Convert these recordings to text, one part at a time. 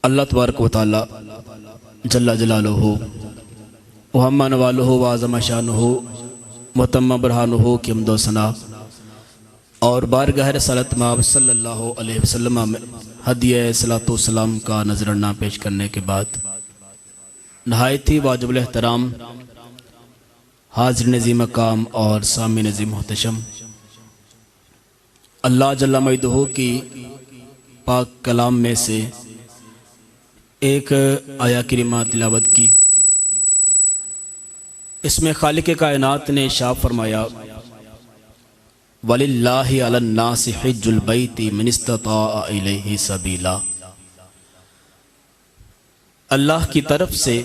اللہ تبارک و تعالی جل جلالہ وہم نوالہ وعظم شانہ متم برہانہ کی حمد و ثنا اور بارگاہ رسالت مآب صلی اللہ علیہ وسلم میں ہدیہ صلاۃ و سلام کا نذرانہ پیش کرنے کے بعد نہایت ہی واجب الاحترام حاضر نظیم مقام اور سامع نظیم محتشم، اللہ جل مجدہ کی پاک کلام میں سے ایک آیا کریمہ تلاوت کی۔ اس میں خالق کائنات نے ارشاد فرمایا وَلِلَّهِ عَلَى النَّاسِ حِجُّ الْبَيْتِ مَنِ اسْتَطَاعَ إِلَيْهِ سَبِيلًا، اللہ کی طرف سے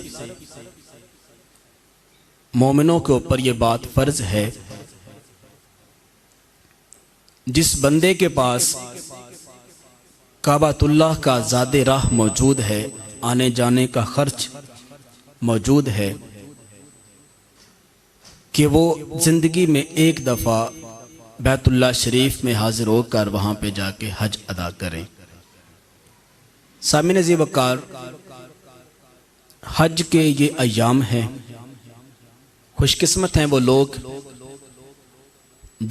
مومنوں کے اوپر یہ بات فرض ہے جس بندے کے پاس کعبۃ اللہ کا زاد راہ موجود ہے، آنے جانے کا خرچ موجود ہے، کہ وہ زندگی میں ایک دفعہ بیت اللہ شریف میں حاضر ہو کر وہاں پہ جا کے حج ادا کریں۔ سامعین عزیز وقار، حج کے یہ ایام ہیں، خوش قسمت ہیں وہ لوگ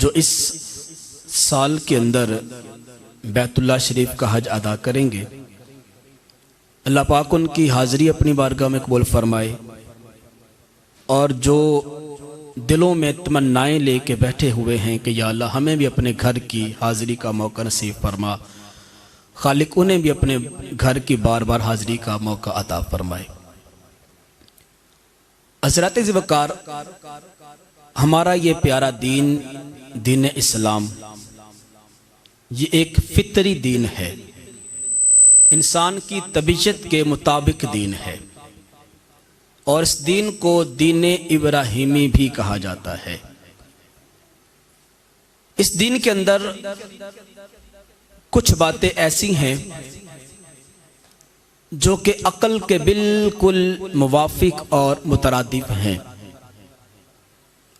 جو اس سال کے اندر بیت اللہ شریف کا حج ادا کریں گے۔ اللہ پاک ان کی حاضری اپنی بارگاہ میں قبول فرمائے، اور جو دلوں میں تمنائیں لے کے بیٹھے ہوئے ہیں کہ یا اللہ ہمیں بھی اپنے گھر کی حاضری کا موقع نصیب فرما، خالق انہیں بھی اپنے گھر کی بار بار حاضری کا موقع عطا فرمائے۔ حضرات عزیز وقار، ہمارا یہ پیارا دین، دین اسلام، یہ ایک فطری دین ہے، انسان کی طبیعت کے مطابق دین ہے، اور اس دین کو دین ابراہیمی بھی کہا جاتا ہے۔ اس دین کے اندر کچھ باتیں ایسی ہیں جو کہ عقل کے بالکل موافق اور مترادف ہیں۔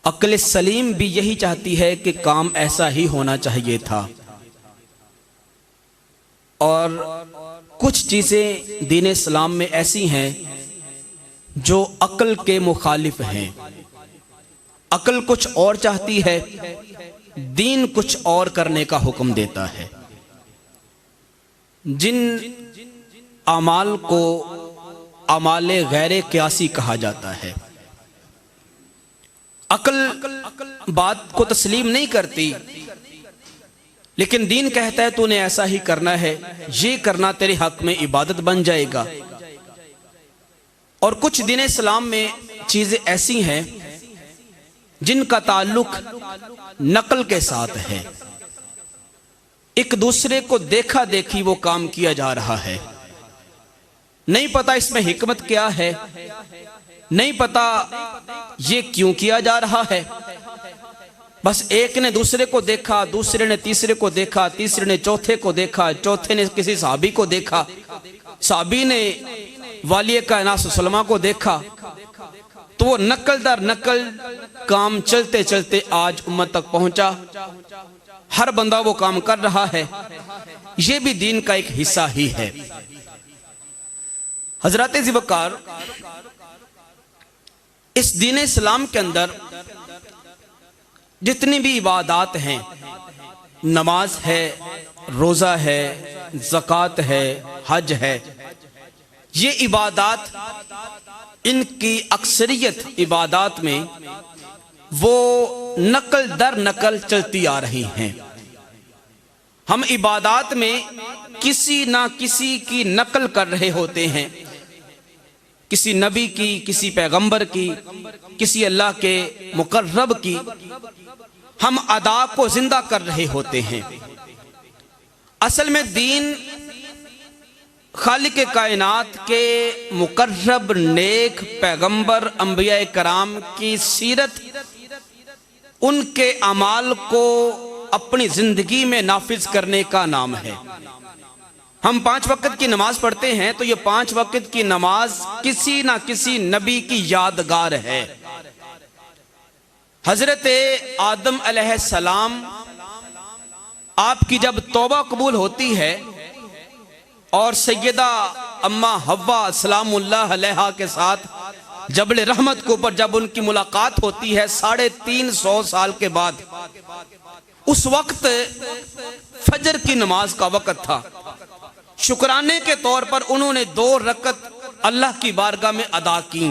عقل سلیم بھی یہی چاہتی ہے کہ کام ایسا ہی ہونا چاہیے تھا، اور کچھ چیزیں دین اسلام میں ایسی ہیں جو عقل کے مخالف ہیں۔ عقل کچھ اور چاہتی ہے، دین کچھ اور کرنے کا حکم دیتا ہے۔ جن اعمال کو اعمال غیر قیاسی کہا جاتا ہے، عقل بات کو تسلیم نہیں کرتی، لیکن دین کہتا ہے تو نے ایسا ہی کرنا ہے، یہ کرنا تیرے حق میں عبادت بن جائے گا۔ اور کچھ دین اسلام میں چیزیں ایسی ہیں جن کا تعلق نقل کے ساتھ ہے، ایک دوسرے کو دیکھا دیکھی وہ کام کیا جا رہا ہے، نہیں پتا اس میں حکمت کیا ہے، نہیں پتا یہ کیوں کیا جا رہا ہے، بس ایک نے دوسرے کو دیکھا، دوسرے نے تیسرے کو دیکھا، تیسرے نے چوتھے کو دیکھا، چوتھے نے کسی صحابی کو دیکھا، صحابی نے والی کائنات صلی اللہ علیہ وسلم کو دیکھا، تو وہ نقل در نقل کام چلتے چلتے آج امت تک پہنچا۔ ہر بندہ وہ کام کر رہا ہے، یہ بھی دین کا ایک حصہ ہی ہے۔ حضرات عزیز وقار، اس دین اسلام کے اندر جتنی بھی عبادات ہیں، نماز ہے، روزہ ہے، زکوٰۃ ہے، حج ہے، یہ عبادات، ان کی اکثریت عبادات میں وہ نقل در نقل چلتی آ رہی ہیں۔ ہم عبادات میں کسی نہ کسی کی نقل کر رہے ہوتے ہیں، کسی نبی کی، کسی پیغمبر کی، کسی اللہ کے مقرب کی، ہم ادا کو زندہ کر رہے ہوتے ہیں۔ اصل میں دین خالق کائنات کے مقرب نیک پیغمبر انبیاء کرام کی سیرت، ان کے اعمال کو اپنی زندگی میں نافذ کرنے کا نام ہے۔ ہم 5 وقت کی نماز پڑھتے ہیں تو یہ 5 وقت کی نماز کسی نہ کسی نبی کی یادگار ہے۔ حضرت آدم علیہ السلام، آپ کی جب توبہ قبول ہوتی ہے اور سیدہ اما حوا سلام اللہ علیہا کے ساتھ جبل رحمت کے اوپر جب ان کی ملاقات ہوتی ہے 350 سال کے بعد، اس وقت فجر کی نماز کا وقت تھا۔ شکرانے کے طور پر انہوں نے 2 رکعت اللہ کی بارگاہ میں ادا کی۔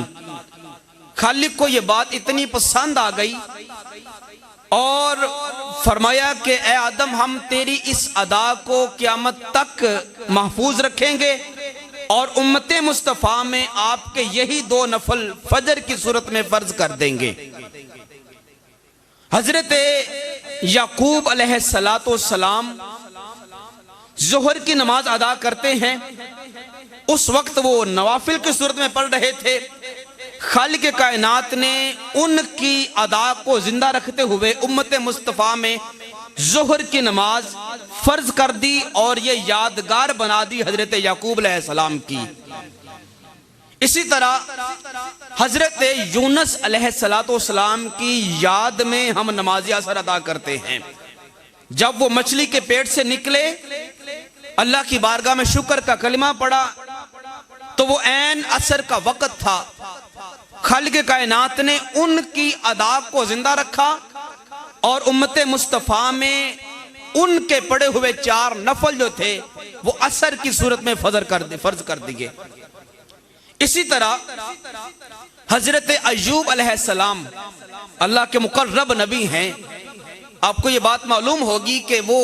خالق کو یہ بات اتنی پسند آ گئی اور فرمایا کہ اے آدم ہم تیری اس ادا کو قیامت تک محفوظ رکھیں گے اور امت مصطفیٰ میں آپ کے یہی 2 نفل فجر کی صورت میں فرض کر دیں گے۔ حضرت یعقوب علیہ السلام ظہر کی نماز ادا کرتے ہیں، اس وقت وہ نوافل کی صورت میں پڑھ رہے تھے۔ خالق کائنات نے ان کی ادا کو زندہ رکھتے ہوئے امت مصطفیٰ میں ظہر کی نماز فرض کر دی اور یہ یادگار بنا دی حضرت یعقوب علیہ السلام کی۔ اسی طرح حضرت یونس علیہ السلام کی یاد میں ہم نماز عصر ادا کرتے ہیں۔ جب وہ مچھلی کے پیٹ سے نکلے، اللہ کی بارگاہ میں شکر کا کلمہ پڑھا تو وہ عین عصر کا وقت تھا۔ خالق کائنات نے ان کی ادا کو زندہ رکھا اور امت مصطفیٰ میں ان کے پڑے ہوئے 4 نفل جو تھے وہ عصر کی صورت میں فرض کر دیے۔ اسی طرح حضرت ایوب علیہ السلام اللہ کے مقرب نبی ہیں۔ آپ کو یہ بات معلوم ہوگی کہ وہ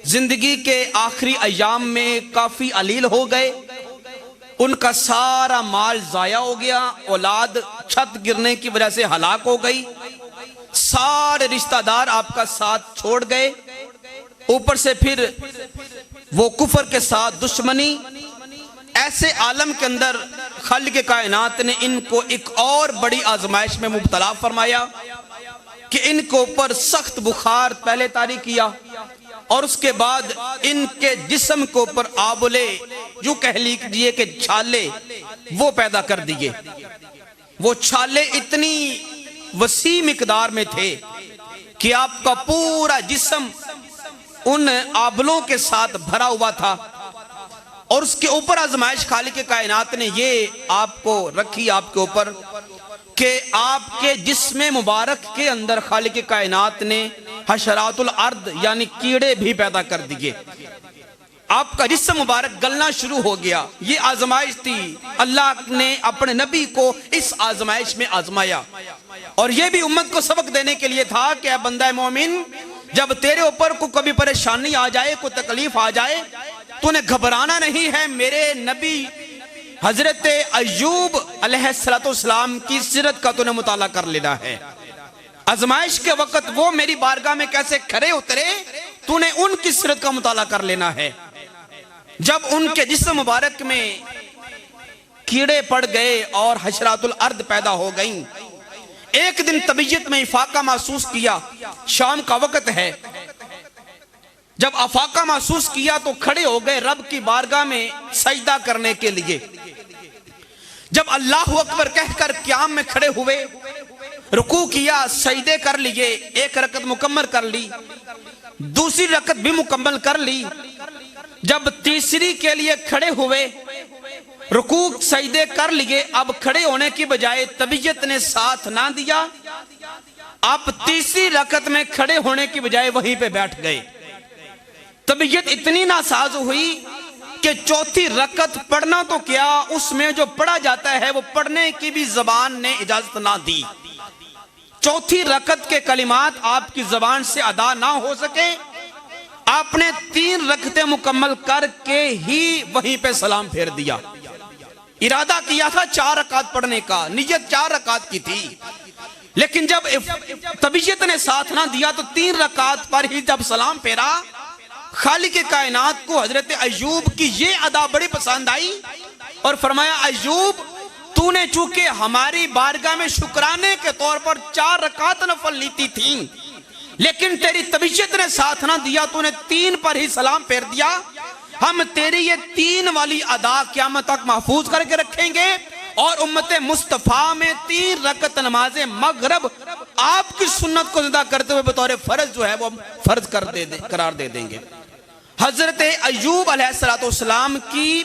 زندگی کے آخری ایام میں کافی علیل ہو گئے، ان کا سارا مال ضائع ہو گیا، اولاد چھت گرنے کی وجہ سے ہلاک ہو گئی، سارے رشتہ دار آپ کا ساتھ چھوڑ گئے، اوپر سے پھر وہ کفر کے ساتھ دشمنی۔ ایسے عالم کے اندر خالق کائنات نے ان کو ایک اور بڑی آزمائش میں مبتلا فرمایا کہ ان کو اوپر سخت بخار پہلے طاری کیا اور اس کے بعد ان کے جسم کو اوپر آبلے یوں کہہ لیجئے کہ چھالے وہ پیدا کر دیے۔ وہ چھالے اتنی وسیع مقدار میں تھے کہ آپ کا پورا جسم ان آبلوں کے ساتھ بھرا ہوا تھا، اور اس کے اوپر آزمائش خالق کائنات نے یہ آپ کو رکھی آپ کے اوپر کہ آپ کے جسم مبارک کے اندر خالق کائنات نے حشرات الارض یعنی کیڑے بھی پیدا کر دیے، آپ کا جسم مبارک گلنا شروع ہو گیا۔ یہ آزمائش تھی، اللہ نے اپنے نبی کو اس آزمائش میں آزمایا اور یہ بھی امت کو سبق دینے کے لیے تھا کہ اے بندہ مومن، جب تیرے اوپر کو کبھی پریشانی آ جائے، کوئی تکلیف آ جائے تو نے گھبرانا نہیں ہے۔ میرے نبی حضرت ایوب علیہ السلام کی سیرت کا تو نے مطالعہ کر لینا ہے۔ آزمائش کے وقت وہ میری بارگاہ میں کیسے کھڑے اترے تو نے ان کی سیرت کا مطالعہ کر لینا ہے۔ جب ان کے جسم مبارک میں کیڑے پڑ گئے اور حشرات الارض پیدا ہو گئیں، ایک دن طبیعت میں افاقہ محسوس کیا، شام کا وقت ہے، جب افاقہ محسوس کیا تو کھڑے ہو گئے رب کی بارگاہ میں سجدہ کرنے کے لیے۔ جب اللہ اکبر کہہ کر قیام میں کھڑے ہوئے، رکوع کیا، سجدے کر لیے، ایک رکعت مکمل کر لی، دوسری رکعت بھی مکمل کر لی، جب تیسری کے لیے کھڑے ہوئے، رکوع سجدے کر لیے، اب کھڑے ہونے کی بجائے طبیعت نے ساتھ نہ دیا، آپ تیسری رکعت میں کھڑے ہونے کی بجائے وہیں پہ بیٹھ گئے۔ طبیعت اتنی ناساز ہوئی کہ چوتھی رکعت پڑھنا تو کیا، اس میں جو پڑھا جاتا ہے وہ پڑھنے کی بھی زبان نے اجازت نہ دی۔ چوتھی رکعت کے کلمات آپ کی زبان سے ادا نہ ہو سکے، آپ نے 3 رکعتیں مکمل کر کے ہی وہیں پہ سلام پھیر دیا۔ ارادہ کیا تھا 4 رکعت پڑھنے کا، نیت 4 رکعت کی تھی، لیکن جب طبیعت نے ساتھ نہ دیا تو 3 رکعت پر ہی جب سلام پھیرا، خالق کائنات کو حضرت ایوب کی یہ ادا بڑی پسند آئی اور فرمایا ایوب تو نے چونکہ ہماری بارگاہ میں شکرانے کے طور پر 4 رکعت نفل لیتی تھیں، لیکن تیری طبیعت نے ساتھ نہ دیا، تو نے 3 پر ہی سلام پھیر دیا، ہم تیری یہ 3 والی ادا قیامت تک محفوظ کر کے رکھیں گے اور امت مصطفیٰ میں 3 رکعت نماز مغرب آپ کی سنت کو زندہ کرتے ہوئے بطور فرض جو ہے وہ فرض قرار دے دیں گے۔ حضرت ایوب علیہ السلام کی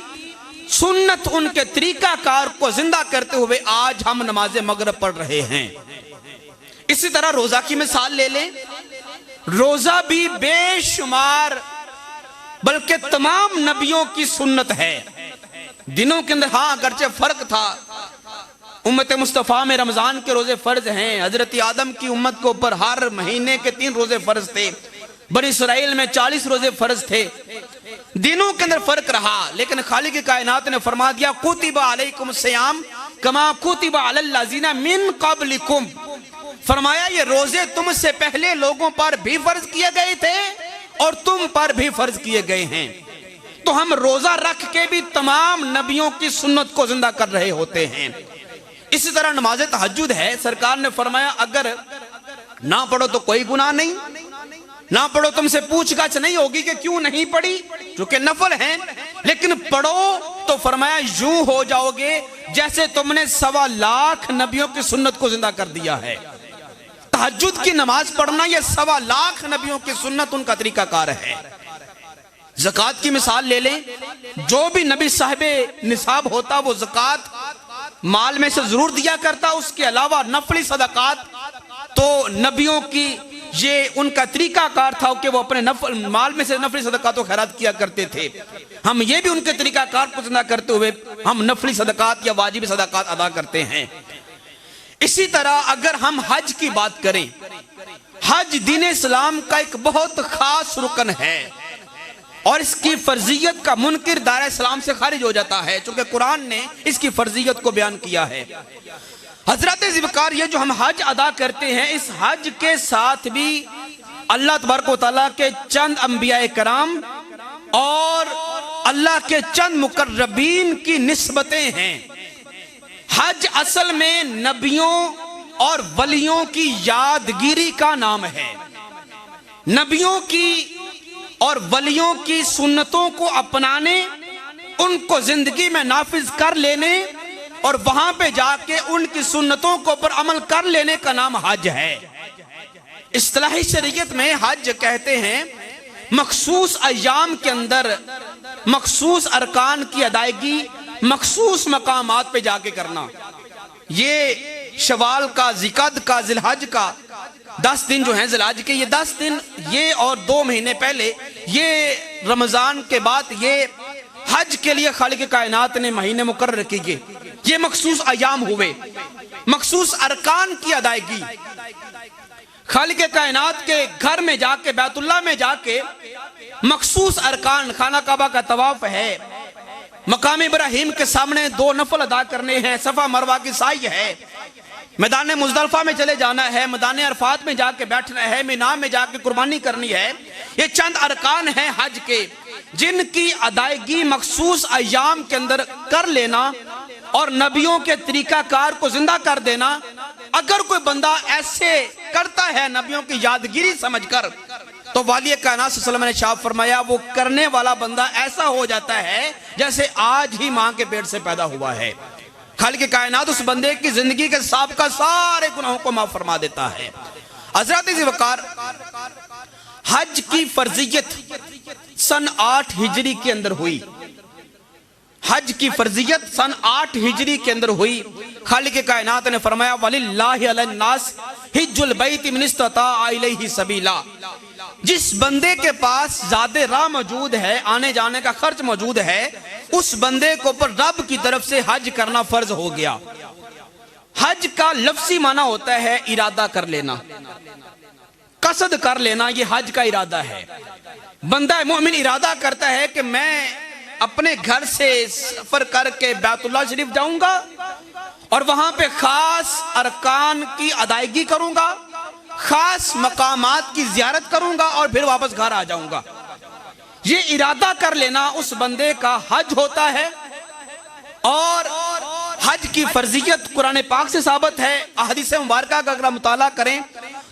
سنت ان کے طریقہ کار کو زندہ کرتے ہوئے آج ہم نماز مغرب پڑھ رہے ہیں۔ اسی طرح روزہ کی مثال لے لیں، روزہ بھی بے شمار بلکہ تمام نبیوں کی سنت ہے۔ دنوں کے اندر ہاں اگرچہ فرق تھا، امت مصطفیٰ میں رمضان کے روزے فرض ہیں، حضرت آدم کی امت کے اوپر ہر مہینے کے 3 روزے فرض تھے، بنی اسرائیل میں 40 روزے فرض تھے، دنوں کے اندر فرق رہا، لیکن خالق کائنات نے فرما دیا کتب علیکم الصیام کما کتب علی الذین من قبلکم، فرمایا یہ روزے تم سے پہلے لوگوں پر بھی فرض کیے گئے تھے اور تم پر بھی فرض کیے گئے ہیں۔ تو ہم روزہ رکھ کے بھی تمام نبیوں کی سنت کو زندہ کر رہے ہوتے ہیں۔ اسی طرح نماز تہجد ہے، سرکار نے فرمایا اگر نہ پڑھو تو کوئی گناہ نہیں، نہ پڑھو تم سے پوچھ گچھ نہیں ہوگی کہ کیوں نہیں پڑھی، چونکہ نفل ہیں، لیکن پڑھو تو فرمایا یوں ہو جاؤ گے جیسے تم نے 1.25 لاکھ نبیوں کی سنت کو زندہ کر دیا ہے۔ تہجد کی نماز پڑھنا یہ 1.25 لاکھ نبیوں کی سنت ان کا طریقہ کار ہے۔ زکوٰۃ کی مثال لے لیں، جو بھی نبی صاحب نصاب ہوتا وہ زکوٰۃ مال میں سے ضرور دیا کرتا، اس کے علاوہ نفلی صدقات تو نبیوں کی یہ ان کا طریقہ کار تھا کہ وہ اپنے مال میں سے نفلی صدقات و خیرات کیا کرتے تھے۔ ہم یہ بھی ان کے طریقہ کار کو زندہ کرتے ہوئے ہم نفلی صدقات یا واجب صدقات ادا کرتے ہیں۔ اسی طرح اگر ہم حج کی بات کریں، حج دین اسلام کا ایک بہت خاص رکن ہے اور اس کی فرضیت کا منکر دائرہ اسلام سے خارج ہو جاتا ہے، چونکہ قرآن نے اس کی فرضیت کو بیان کیا ہے۔ حضرت ذوالفقار یہ جو ہم حج ادا کرتے ہیں، اس حج کے ساتھ بھی اللہ تبارک و تعالیٰ کے چند انبیاء کرام اور اللہ کے چند مقربین کی نسبتیں ہیں۔ حج اصل میں نبیوں اور ولیوں کی یادگیری کا نام ہے۔ نبیوں کی اور ولیوں کی سنتوں کو اپنانے، ان کو زندگی میں نافذ کر لینے اور وہاں پہ جا کے ان کی سنتوں کو پر عمل کر لینے کا نام حج ہے۔ اصطلاحی شریعت میں حج کہتے ہیں مخصوص ایام کے اندر مخصوص ارکان کی ادائیگی مخصوص مقامات پہ جا کے کرنا۔ یہ شوال کا، ذیقعد کا، ذی الحج کا 10 دن جو ہیں ذی الحج کے، یہ 10 دن یہ اور 2 مہینے پہلے یہ رمضان کے بعد یہ حج کے لیے خالق کائنات نے مہینے مقرر کیے۔ یہ مخصوص ایام ہوئے، مخصوص ارکان کی ادائیگی، خالق کائنات کے گھر میں جا کے، بیت اللہ میں جا کے مخصوص ارکان، خانہ کعبہ کا طواف ہے، مقام ابراہیم کے سامنے 2 نفل ادا کرنے ہیں، صفا مروہ کی سعی ہے، میدان مزدلفہ میں چلے جانا ہے، میدان عرفات میں جا کے بیٹھنا ہے، مینا میں جا کے قربانی کرنی ہے۔ یہ چند ارکان ہیں حج کے جن کی ادائیگی مخصوص ایام کے اندر کر لینا اور نبیوں کے طریقہ کار کو زندہ کر دینا۔ اگر کوئی بندہ ایسے کرتا ہے نبیوں کی یادگیری سمجھ کر، تو والی کائنات صلی اللہ علیہ وسلم نے ارشاد فرمایا وہ کرنے والا بندہ ایسا ہو جاتا ہے جیسے آج ہی ماں کے پیٹ سے پیدا ہوا ہے۔ خالق کائنات اس بندے کی زندگی کے سابقہ سارے گناہوں کو معاف فرما دیتا ہے۔ حضرت ذوالفقار حج کی فرضیت سن 8 ہجری کے اندر ہوئی، حج کی فرضیت سن 8 ہجری کے اندر ہوئی۔ خالق کائنات نے فرمایا وَلِلَّهِ عَلَى النَّاسِ حِجُّ الْبَيْتِ مِنِ اسْتَطَاعَ إِلَيْهِ سَبِيلًا، جس بندے کے پاس زیادہ راہ موجود ہے، آنے جانے کا خرچ موجود ہے، اس بندے کو پر رب کی طرف سے حج کرنا فرض ہو گیا۔ حج کا لفظی معنی ہوتا ہے ارادہ کر لینا، قصد کر لینا، یہ حج کا ارادہ ہے۔ بندہ مومن ارادہ کرتا ہے کہ میں اپنے گھر سے سفر کر کے بیت اللہ شریف جاؤں گا اور وہاں پہ خاص ارکان کی ادائیگی کروں گا، خاص مقامات کی زیارت کروں گا اور پھر واپس گھر آ جاؤں گا۔ یہ ارادہ کر لینا اس بندے کا حج ہوتا ہے، اور حج کی فرضیت قرآن پاک سے ثابت ہے۔ احادیث مبارکہ کا اگر مطالعہ کریں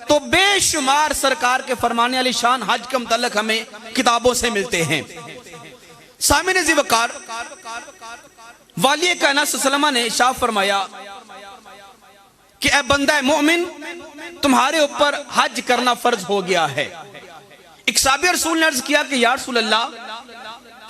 تو بے شمار سرکار کے فرمانے علی شان حج کے متعلق ہمیں کتابوں سے ملتے ہیں۔ سامعین ذوالفقار، والی کائنات صلی اللہ علیہ وسلم نے ارشاد فرمایا کہ اے بندہ مومن، تمہارے اوپر حج کرنا فرض ہو گیا ہے۔ ایک صحابی رسول نے عرض کیا کہ یا رسول اللہ،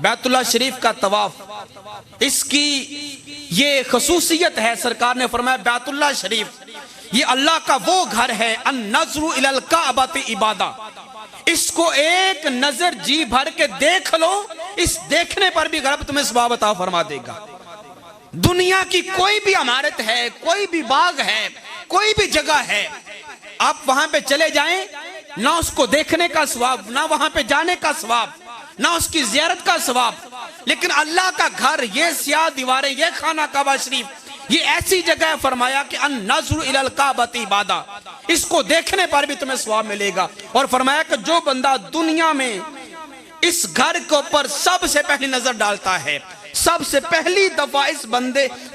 بیت اللہ شریف کا طواف، اس کی یہ خصوصیت ہے، سرکار نے فرمایا بیت اللہ شریف یہ اللہ کا وہ گھر ہے، النظر الی الکعبۃ عبادہ، اس کو ایک نظر جی بھر کے دیکھ لو، اس دیکھنے پر بھی رب تمہیں ثواب عطا فرما دے گا۔ دنیا کی کوئی بھی عمارت ہے، کوئی بھی باغ ہے، کوئی بھی جگہ ہے، آپ وہاں پہ چلے جائیں، نہ اس کو دیکھنے کا ثواب، نہ وہاں پہ جانے کا ثواب، نہ اس کی زیارت کا ثواب، لیکن اللہ کا گھر، یہ سیاہ دیواریں، یہ خانہ کعبہ شریف، یہ ایسی جگہ ہے، فرمایا کہ النظر الی الکعبۃ عبادہ، اس کو دیکھنے پر بھی تمہیں ثواب ملے گا۔ اور فرمایا کہ جو بندہ دنیا میں اس گھر کے اوپر سب سے پہلی نظر ڈالتا ہے، سب سے پہلی دفعہ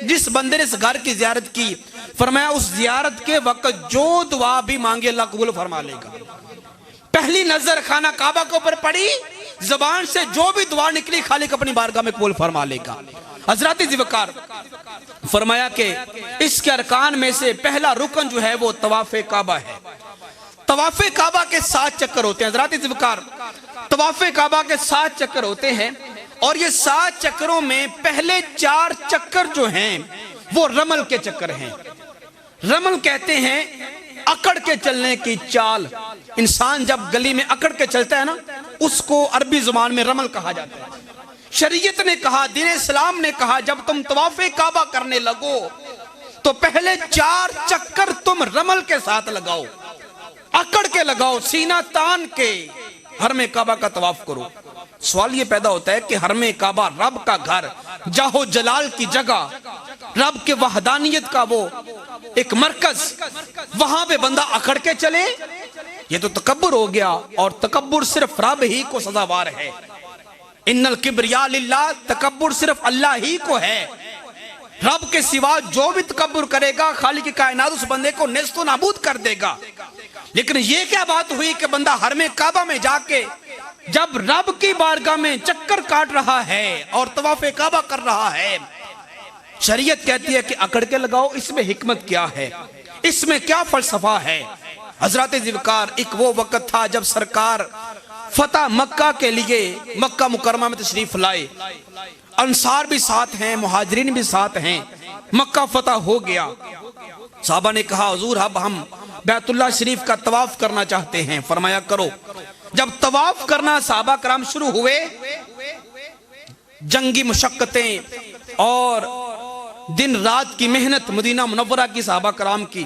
جس بندے نے اس گھر کی زیارت کی، فرمایا اس زیارت کے وقت جو دعا بھی مانگے اللہ قبول فرما لے گا۔ پہلی نظر خانہ کعبہ کے اوپر پڑی، زبان سے جو بھی دعا نکلی خالق اپنی بارگاہ میں قبول فرما لے گا۔ حضرات ذوالفقار فرمایا کہ اس کے ارکان میں سے پہلا رکن جو ہے وہ طواف کعبہ ہے۔ طواف کعبہ کے 7 چکر ہوتے ہیں حضرات ذوالفقار، طواف کعبہ کے 7 چکر ہوتے ہیں، اور یہ 7 چکروں میں پہلے 4 چکر جو ہیں وہ رمل کے چکر ہیں۔ رمل کہتے ہیں اکڑ کے چلنے کی چال، انسان جب گلی میں اکڑ کے چلتا ہے نا، اس کو عربی زبان میں رمل کہا جاتا ہے۔ شریعت نے کہا، دین اسلام نے کہا، جب تم طواف کعبہ کرنے لگو تو پہلے 4 چکر تم رمل کے ساتھ لگاؤ، اکڑ کے لگاؤ، سینہ تان کے حرم کعبہ کا طواف کرو۔ سوال یہ پیدا ہوتا ہے کہ حرم کعبہ رب کا گھر، جاہ جلال کی جگہ، رب کے وحدانیت کا وہ ایک مرکز، وہاں پہ بندہ اکڑ کے چلے، یہ تو تکبر ہو گیا، اور تکبر صرف رب ہی کو سزاوار ہے۔ ان الکبریاء للہ، تکبر صرف اللہ ہی کو ہے، رب کے سوا جو بھی تکبر کرے گا خالق کی کائنات اس بندے کو نیست و نابود کر دے گا۔ لیکن یہ کیا بات ہوئی کہ بندہ حرم کعبہ میں جا کے جب رب کی بارگاہ میں چکر کاٹ رہا ہے اور طواف کعبہ کر رہا ہے، شریعت کہتی ہے کہ اکڑ کے لگاؤ، اس میں حکمت کیا ہے، اس میں کیا فلسفہ ہے؟ حضرات ذوالفقار، ایک وہ وقت تھا جب سرکار فتح مکہ کے لیے مکہ مکرمہ میں تشریف لائے، انصار بھی ساتھ ہیں، مہاجرین بھی ساتھ ہیں، مکہ فتح ہو گیا۔ صحابہ نے کہا حضور اب ہم بیت اللہ شریف کا طواف کرنا چاہتے ہیں، فرمایا کرو۔ جب طواف کرنا صحابہ کرام شروع ہوئے، جنگی مشقتیں اور دن رات کی محنت مدینہ منورہ کی صحابہ کرام کی،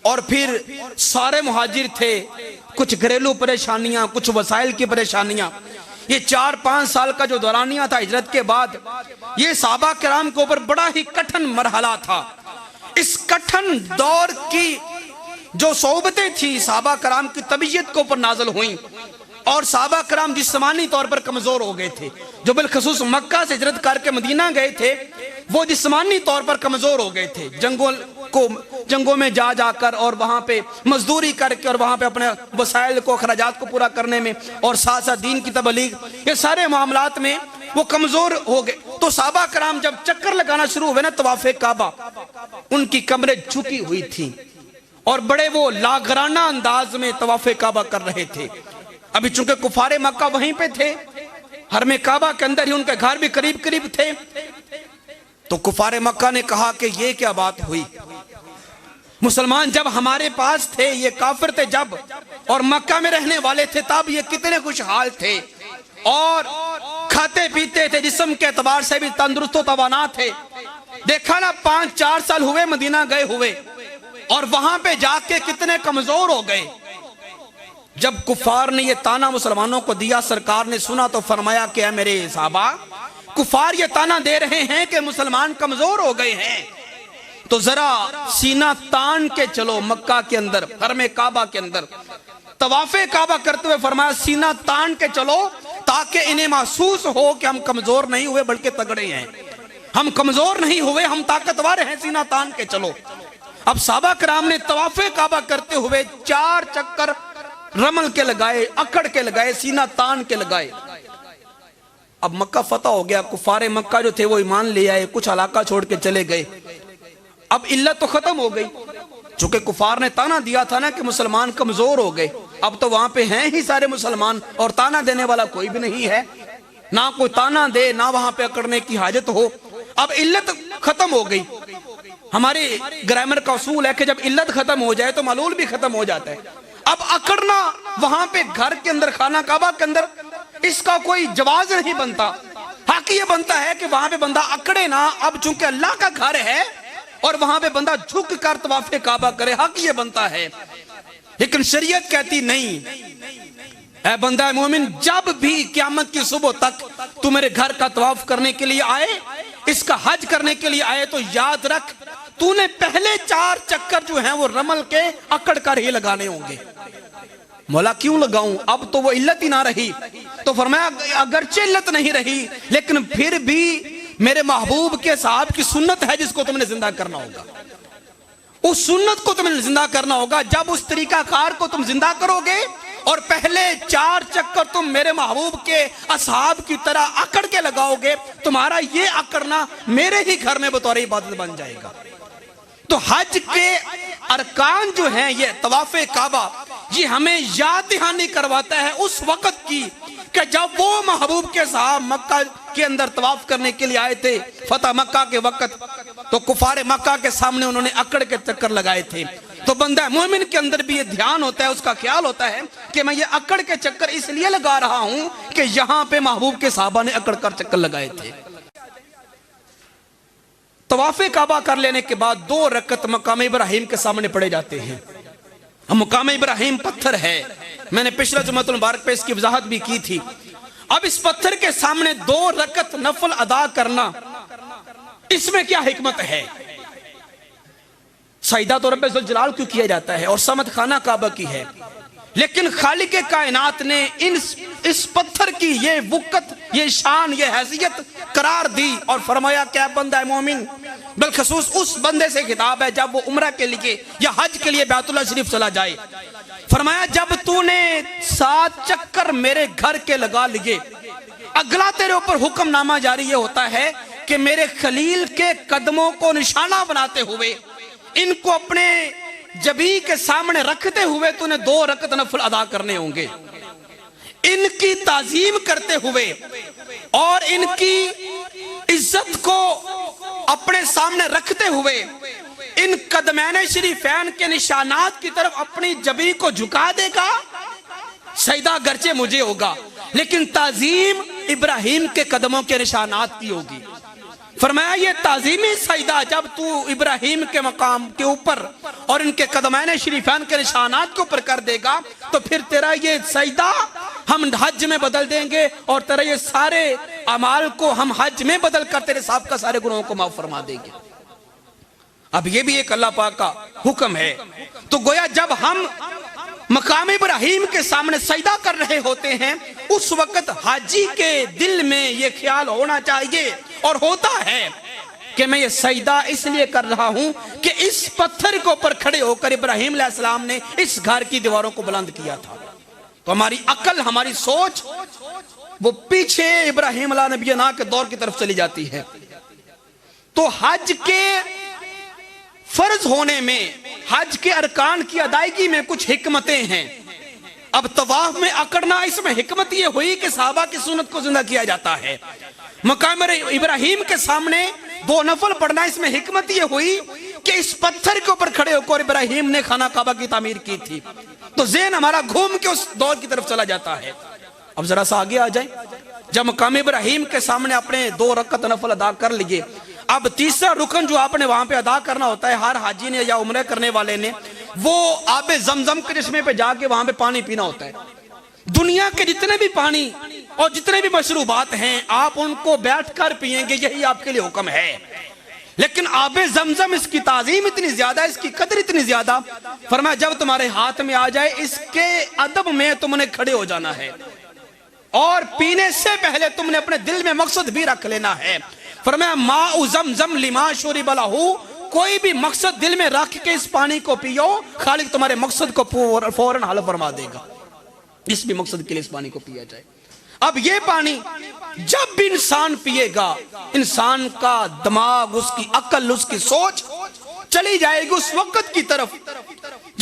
اور پھر سارے مہاجر تھے، کچھ گھریلو پریشانیاں، کچھ وسائل کی پریشانیاں، یہ 4-5 سال کا جو دورانیہ تھا ہجرت کے بعد، یہ صحابہ کرام کے اوپر بڑا ہی کٹھن مرحلہ تھا۔ اس کٹھن دور کی جو صحبتیں تھی صحابہ کرام کی طبیعت کے اوپر نازل ہوئیں، اور صحابہ کرام جسمانی طور پر کمزور ہو گئے تھے، جو بالخصوص مکہ سے ہجرت کر کے مدینہ گئے تھے وہ جسمانی طور پر کمزور ہو گئے تھے، جنگوں میں جا جا کر اور وہاں پہ مزدوری کر کے اور وہاں پہ اپنے وسائل کو، اخراجات کو پورا کرنے میں، اور ساتھ ساتھ دین کی تبلیغ، یہ سارے معاملات میں وہ کمزور ہو گئے۔ تو صحابہ کرام جب چکر لگانا شروع ہوئے نا طواف کعبہ، ان کی کمریں جھکی ہوئی تھیں اور بڑے وہ لاغرانہ انداز میں طواف کعبہ کر رہے تھے۔ ابھی چونکہ کفار مکہ وہیں پہ تھے، حرم کعبہ کے اندر ہی ان کے گھر بھی قریب قریب تھے، تو کفار مکہ نے کہا کہ یہ کیا بات ہوئی، مسلمان جب ہمارے پاس تھے، یہ کافر تھے جب، اور مکہ میں رہنے والے تھے تب، یہ کتنے خوشحال تھے اور کھاتے پیتے تھے، جسم کے اعتبار سے بھی تندرست و توانا تھے۔ دیکھا نا 5-4 سال ہوئے مدینہ گئے ہوئے، اور وہاں پہ جا کے کتنے کمزور ہو گئے۔ جب کفار نے یہ تانا مسلمانوں کو دیا، سرکار نے سنا تو فرمایا کہ اے میرے صحابہ، کفار یہ تانا دے رہے ہیں کہ مسلمان کمزور ہو گئے ہیں، تو ذرا سینہ تان کے چلو مکہ کے اندر، حرم کعبہ کے اندر طواف کعبہ کرتے ہوئے فرمایا سینہ تان کے چلو، تاکہ انہیں محسوس ہو کہ ہم کمزور نہیں ہوئے بلکہ تگڑے ہیں، ہم کمزور نہیں ہوئے، ہم طاقتور ہیں، سینہ تان کے چلو۔ اب صحابہ کرام نے طواف کعبہ کرتے ہوئے 4 چکر رمل کے لگائے، اکڑ کے لگائے، سینہ تان کے لگائے۔ اب مکہ فتح ہو گیا، کفار مکہ جو تھے وہ ایمان لے آئے، کچھ علاقہ چھوڑ کے چلے گئے۔ اب علت تو ختم ہو گئی، چونکہ کفار نے تانا دیا تھا نا کہ مسلمان کمزور ہو گئے، اب تو وہاں پہ ہیں ہی سارے مسلمان اور تانا دینے والا کوئی بھی نہیں ہے۔ نہ کوئی تانا دے، نہ وہاں پہ اکڑنے کی حاجت ہو. اب علت ختم ہو گئی. ہمارے گرامر کا اصول ہے کہ جب علت ختم ہو جائے تو معلول بھی ختم ہو جاتا ہے. اب اکڑنا وہاں پہ گھر کے اندر، خانہ کعبہ کے اندر، اس کا کوئی جواز نہیں بنتا. حق یہ بنتا ہے کہ وہاں پہ بندہ اکڑے نہ. اب چونکہ اللہ کا گھر ہے اور وہاں پہ بندہ جھک کر طواف کعبہ کرے، حق یہ بنتا ہے. لیکن شریعت کہتی نہیں، اے بندہ مومن، جب بھی قیامت کی صبح تک تو میرے گھر کا طواف کرنے کے لیے آئے، اس کا حج کرنے کے لیے آئے، تو یاد رکھ تو نے پہلے 4 چکر جو ہیں وہ رمل کے اکڑ کر ہی لگانے ہوں گے. مولا کیوں لگاؤں؟ اب تو وہ علت ہی نہ رہی. تو فرمایا اگرچہ علت نہیں رہی لیکن پھر بھی میرے محبوب کے صاحب کی سنت ہے جس کو تم نے زندہ کرنا ہوگا. اس سنت کو تم نے زندہ کرنا ہوگا. جب اس طریقہ کار کو تم زندہ کرو گے اور پہلے 4 چکر تم میرے محبوب کے اصحاب کی طرح اکڑ کے لگاؤ گے، تمہارا یہ اکڑنا میرے ہی گھر میں بطور عبادت بن جائے گا. تو حج کے ارکان جو ہیں، یہ طواف کعبہ، یہ ہمیں یاد دہانی کرواتا ہے اس وقت کی کہ جب وہ محبوب کے صحاب مکہ کے اندر طواف کرنے کے لیے آئے تھے فتح مکہ کے وقت، تو کفار مکہ کے سامنے انہوں نے اکڑ کے چکر لگائے تھے. تو بندہ مومن کے اندر بھی یہ دھیان ہوتا ہے، اس کا خیال ہوتا ہے کہ میں یہ اکڑ کے چکر اس لیے لگا رہا ہوں کہ یہاں پہ محبوب کے صحابہ نے اکڑ کر چکر لگائے تھے. طواف کعبہ کر لینے کے بعد 2 رکعت مقام ابراہیم کے سامنے پڑے جاتے ہیں. مقام ابراہیم پتھر ہے، میں نے پچھلا جمعۃ المبارک پہ اس کی وضاحت بھی کی تھی. اب اس پتھر کے سامنے 2 رکعت نفل ادا کرنا، اس میں کیا حکمت ہے؟ سجدہ تو رب ذوالجلال کیوں کیا جاتا ہے اور سمت خانہ کعبہ کی ہے، لیکن خالق کائنات نے اس پتھر کی یہ وقت، یہ شان، یہ حیثیت قرار دی اور فرمایا کہ اے بندہ مومن، بالخصوص اس بندے سے خطاب ہے جب وہ عمرہ کے لیے یا حج کے لیے بیت اللہ شریف چلا جائے. فرمایا جب تو نے 7 چکر میرے گھر کے لگا لیے، اگلا تیرے اوپر حکم نامہ جاری یہ ہوتا ہے کہ میرے خلیل کے قدموں کو نشانہ بناتے ہوئے، ان کو اپنے جبی کے سامنے رکھتے ہوئے تو نے 2 رکعت نفل ادا کرنے ہوں گے. ان کی تعظیم کرتے ہوئے اور ان کی عزت کو اپنے سامنے رکھتے ہوئے، ان قدمین شریفین کے نشانات کی طرف اپنی جبی کو جھکا دے گا. سجدہ گرچہ مجھے ہوگا لیکن تعظیم ابراہیم کے قدموں کے نشانات کی ہوگی. فرمایا یہ تعظیمی سجدہ جب تو ابراہیم کے مقام کے اوپر اور ان کے قدمین شریفین کے نشانات کے اوپر کر دے گا تو پھر تیرا یہ سجدہ ہم حج میں بدل دیں گے اور تیرا یہ سارے اعمال کو ہم حج میں بدل کر تیرے صاحب کا سارے گناہوں کو معاف فرما دیں گے. اب یہ بھی ایک اللہ پاک کا حکم ہے. تو گویا جب ہم مقام ابراہیم کے سامنے سجدہ کر رہے ہوتے ہیں، اس وقت حاجی کے دل میں یہ خیال ہونا چاہیے اور ہوتا ہے کہ میں یہ سجدہ اس لیے کر رہا ہوں کہ اس پتھر کے اوپر کھڑے ہو کر ابراہیم علیہ السلام نے اس گھر کی دیواروں کو بلند کیا تھا. تو ہماری عقل، ہماری سوچ وہ پیچھے ابراہیم علیہ نبینا کے دور کی طرف چلی جاتی ہے. تو حج کے فرض ہونے میں، حج کے ارکان کی ادائیگی میں کچھ حکمتیں ہیں. اب طواف میں اکڑنا، اس میں حکمت یہ ہوئی کہ صحابہ کی سنت کو زندہ کیا جاتا ہے. مقام ابراہیم کے سامنے 2 نفل پڑھنا، اس میں حکمت یہ ہوئی کہ اس پتھر کے اوپر کھڑے ہو کر ابراہیم نے خانہ کعبہ کی تعمیر کی تھی. تو ذہن ہمارا گھوم کے اس دور کی طرف چلا جاتا ہے. اب ذرا سا آگے آ جائیں. جب مقام ابراہیم کے سامنے اپنے 2 رکعت نفل ادا کر لیے، اب تیسرا رکن جو آپ نے وہاں پہ ادا کرنا ہوتا ہے، ہر حاجی نے یا عمرہ کرنے والے نے، وہ آب زمزم کے چشمے پہ جا کے وہاں پہ پانی پینا ہوتا ہے. دنیا کے جتنے بھی پانی اور جتنے بھی مشروبات ہیں آپ ان کو بیٹھ کر پیئیں گے، یہی آپ کے لیے حکم ہے. لیکن آب زمزم، اس کی تعظیم اتنی زیادہ، اس کی قدر اتنی زیادہ، فرمایا جب تمہارے ہاتھ میں آ جائے اس کے ادب میں تم نے کھڑے ہو جانا ہے اور پینے سے پہلے تم نے اپنے دل میں مقصد بھی رکھ لینا ہے. فرمایا ماء زمزم لما شرب لہ، کوئی بھی مقصد دل میں رکھ کے اس پانی کو پیو، خالق تمہارے مقصد کو فوراً حل فرما دے گا. اس بھی مقصد کے لیے اس پانی کو پیا جائے. اب یہ پانی جب بھی انسان پیے گا، انسان کا دماغ، اس کی عقل، اس کی سوچ چلی جائے گی اس وقت کی طرف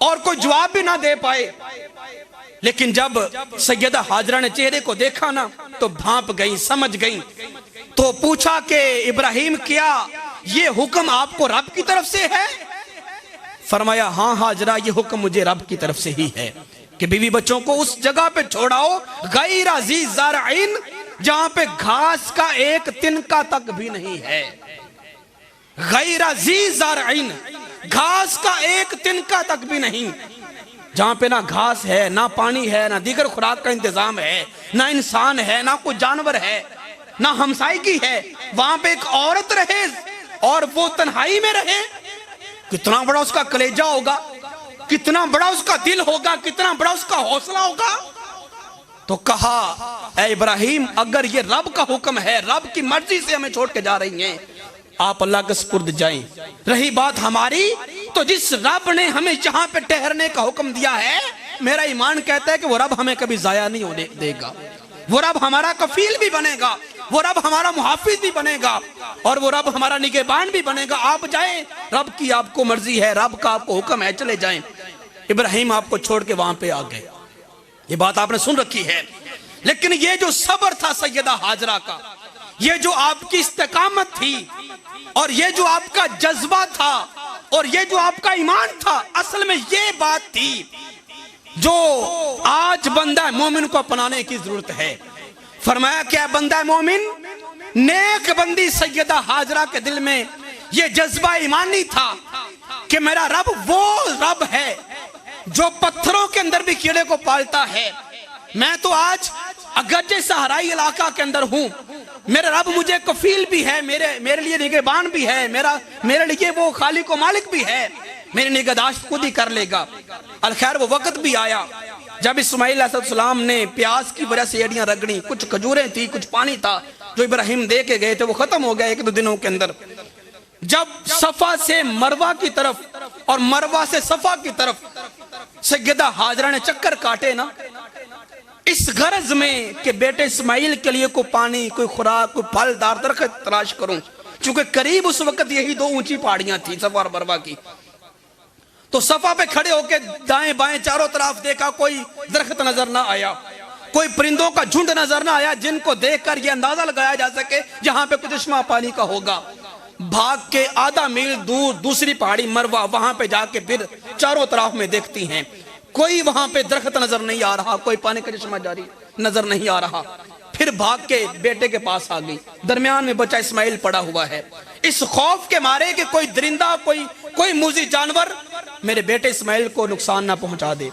اور کوئی جواب بھی نہ دے پائے. لیکن جب سیدہ ہاجرہ نے چہرے کو دیکھا نا تو بھانپ گئی, سمجھ گئی. تو پوچھا کہ ابراہیم کیا یہ حکم آپ کو رب کی طرف سے ہے؟ فرمایا ہاں ہاجرہ یہ حکم مجھے رب کی طرف سے ہی ہے کہ بیوی بچوں کو اس جگہ پہ چھوڑاؤ غیر ذی زرعین جہاں پہ گھاس کا ایک تنکا تک بھی نہیں ہے. غیر ذی زرعین, گھاس کا ایک تنکا تک بھی نہیں, جہاں پہ نہ گھاس ہے, نہ پانی ہے, نہ دیگر خوراک کا انتظام ہے, نہ انسان ہے, نہ کوئی جانور ہے, نہ ہمسائیگی ہے, وہاں پہ ایک عورت رہے اور وہ تنہائی میں رہے. کتنا بڑا اس کا کلیجہ ہوگا, کتنا بڑا اس کا دل ہوگا, کتنا بڑا اس کا حوصلہ ہوگا. تو کہا اے ابراہیم اگر یہ رب کا حکم ہے, رب کی مرضی سے ہمیں چھوڑ کے جا رہی ہیں, آپ اللہ کے سپرد جائیں. رہی بات ہماری تو جس رب نے ہمیں جہاں پہ ٹھہرنے کا حکم دیا ہے, میرا ایمان کہتا ہے کہ وہ رب ہمیں کبھی ضائع نہیں ہونے دے گا. وہ رب ہمارا کفیل بھی بنے گا, وہ رب ہمارا محافظ بھی بنے گا, اور وہ رب ہمارا نگہبان بھی بنے گا. آپ جائیں, رب کی آپ کو مرضی ہے, رب کا آپ کو حکم ہے, چلے جائیں. ابراہیم آپ کو چھوڑ کے وہاں پہ آ گئے. یہ بات آپ نے سن رکھی ہے. لیکن یہ جو صبر تھا سیدہ ہاجرہ کا, یہ جو آپ کی استقامت تھی, اور یہ جو آپ کا جذبہ تھا, اور یہ جو آپ کا ایمان تھا, اصل میں یہ بات تھی جو آج بندہ مومن کو اپنانے کی ضرورت ہے. فرمایا کہ اے بندہ مومن, نیک بندی سیدہ ہاجرہ کے دل میں یہ جذبہ ایمانی تھا کہ میرا رب وہ رب ہے جو پتھروں کے اندر بھی کیڑے کو پالتا ہے. میں تو آج اگرچہ صحرائی علاقہ کے اندر ہوں, میرا رب مجھے کفیل بھی ہے, میرے لیے نگہبان بھی ہے, میرے لیے وہ خالق و مالک بھی ہے, میری نگہداشت خود ہی کر لے گا. الخیر وہ وقت بھی آیا جب اسماعیل علیہ السلام نے پیاس کی وجہ سے ایڑیاں رگڑی, کچھ کھجوریں تھی, کچھ پانی تھا جو ابراہیم دے کے گئے تھے, وہ ختم ہو گیا ایک دو دنوں کے اندر. جب صفا سے مروہ کی طرف اور مروہ سے صفا کی طرف سیدہ ہاجرہ نے چکر کاٹے نا, اس غرض میں کہ بیٹے اسماعیل کے لیے کوئی پانی, کوئی خوراک, کوئی پھل دار درخت تلاش کروں, چونکہ قریب اس وقت یہی دو اونچی پہاڑیاں تھیں صفا اور مروہ کی. تو صفا پہ کھڑے ہو کے دائیں بائیں چاروں طرف دیکھا, کوئی درخت نظر نہ آیا, کوئی پرندوں کا جھنڈ نظر نہ آیا جن کو دیکھ کر یہ اندازہ لگایا جا سکے جہاں پہ کچھ چشمہ پانی کا ہوگا. بھاگ کے آدھا میل دور دوسری پہاڑی مروہ, وہاں پہ جا کے پھر چاروں طرف میں دیکھتی ہیں, کوئی وہاں پہ درخت نظر نہیں آ رہا, کوئی پانی کا چشمہ جاری نظر نہیں آ رہا. پھر بھاگ کے بیٹے کے پاس آ گئی, درمیان میں بچہ اسماعیل پڑا ہوا ہے. اس خوف کے مارے کہ کوئی درندہ, کوئی موذی جانور میرے بیٹے اسماعیل کو نقصان نہ پہنچا دے.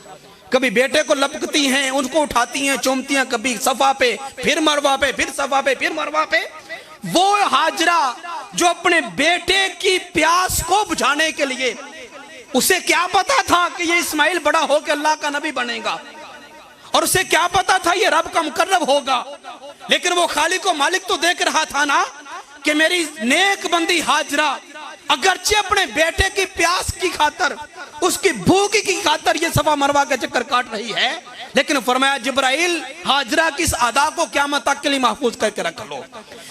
کبھی بیٹے کو لپکتی ہیں, ان کو اٹھاتی ہیں, چومتی ہیں, کبھی صفا پہ, پھر مروہ پہ, پھر صفا پہ, پھر مروہ پہ. وہ ہاجرہ جو اپنے بیٹے کی پیاس کو بجھانے کے لیے, اسے کیا پتا تھا کہ یہ اسماعیل بڑا ہو کے اللہ کا نبی بنے گا, اور اسے کیا پتا تھا یہ رب کا مقرب ہوگا, لیکن وہ خالق و مالک تو دیکھ رہا تھا نا کہ میری نیک بندی ہاجرہ اگرچہ اپنے بیٹے کی پیاس کی خاطر, اس کی بھوک کی خاطر یہ صفا مروہ کے چکر کاٹ رہی ہے, لیکن فرمایا جبرائیل ہاجرہ کی اس ادا کو قیامت تک کے لیے محفوظ کر کے رکھ لو,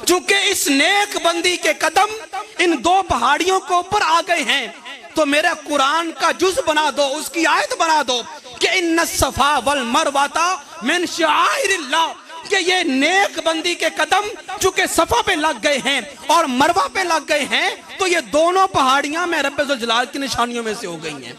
چونکہ اس نیک بندی کے قدم ان دو پہاڑیوں کے اوپر آ گئے ہیں. تو میرے قرآن کا جز بنا دو, اس کی آیت بنا دو کہ ان الصفا والمروہ من شعائر اللہ, کہ یہ نیک بندی کے قدم چونکہ صفا پہ لگ گئے ہیں اور مروہ پہ لگ گئے ہیں, تو یہ دونوں پہاڑیاں میں رب ذوالجلال کی نشانیوں میں سے ہو گئی ہیں.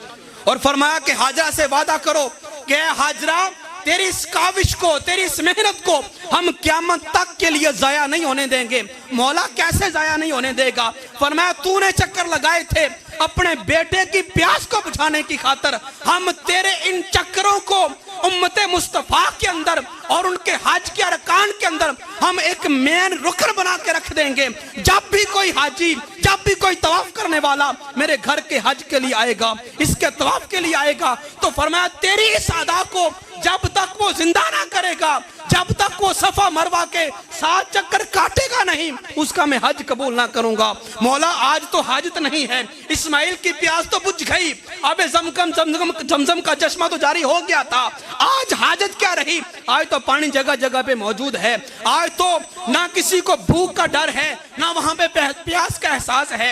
اور فرمایا کہ ہاجرہ سے وعدہ کرو کہ اے ہاجرہ تیری اس کاوش کو, تیری اس محنت کو ہم قیامت تک کے لیے ضائع نہیں ہونے دیں گے. مولا کیسے ضائع نہیں ہونے دے گا؟ فرمایا تو نے چکر لگائے تھے اپنے بیٹے کی پیاس کو بجھانے کی خاطر, ہم تیرے ان چکروں کو امت مصطفیٰ کے اندر اور ان کے حج کے ارکان کے اندر ہم ایک مین رکن بنا کے رکھ دیں گے. جب بھی کوئی حاجی, جب بھی کوئی طواف کرنے والا میرے گھر کے حج کے لیے آئے گا, اس کے طواف کے لیے آئے گا, تو فرمایا تیری اس ادا کو جب تک وہ زندہ نہ کرے گا, جب تک وہ صفا مروہ کے ساتھ چکر کاٹے گا نہیں, اس کا میں حج قبول نہ کروں گا. مولا آج تو حاجت نہیں ہے, اسماعیل کی پیاس تو بجھ گئی, اب زمزم کا چشمہ تو جاری ہو گیا تھا, آج حاجت کیا رہی؟ آج تو پانی جگہ جگہ پہ موجود ہے, آج تو نہ کسی کو بھوک کا ڈر ہے, نہ وہاں پہ پیاس کا احساس ہے.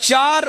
4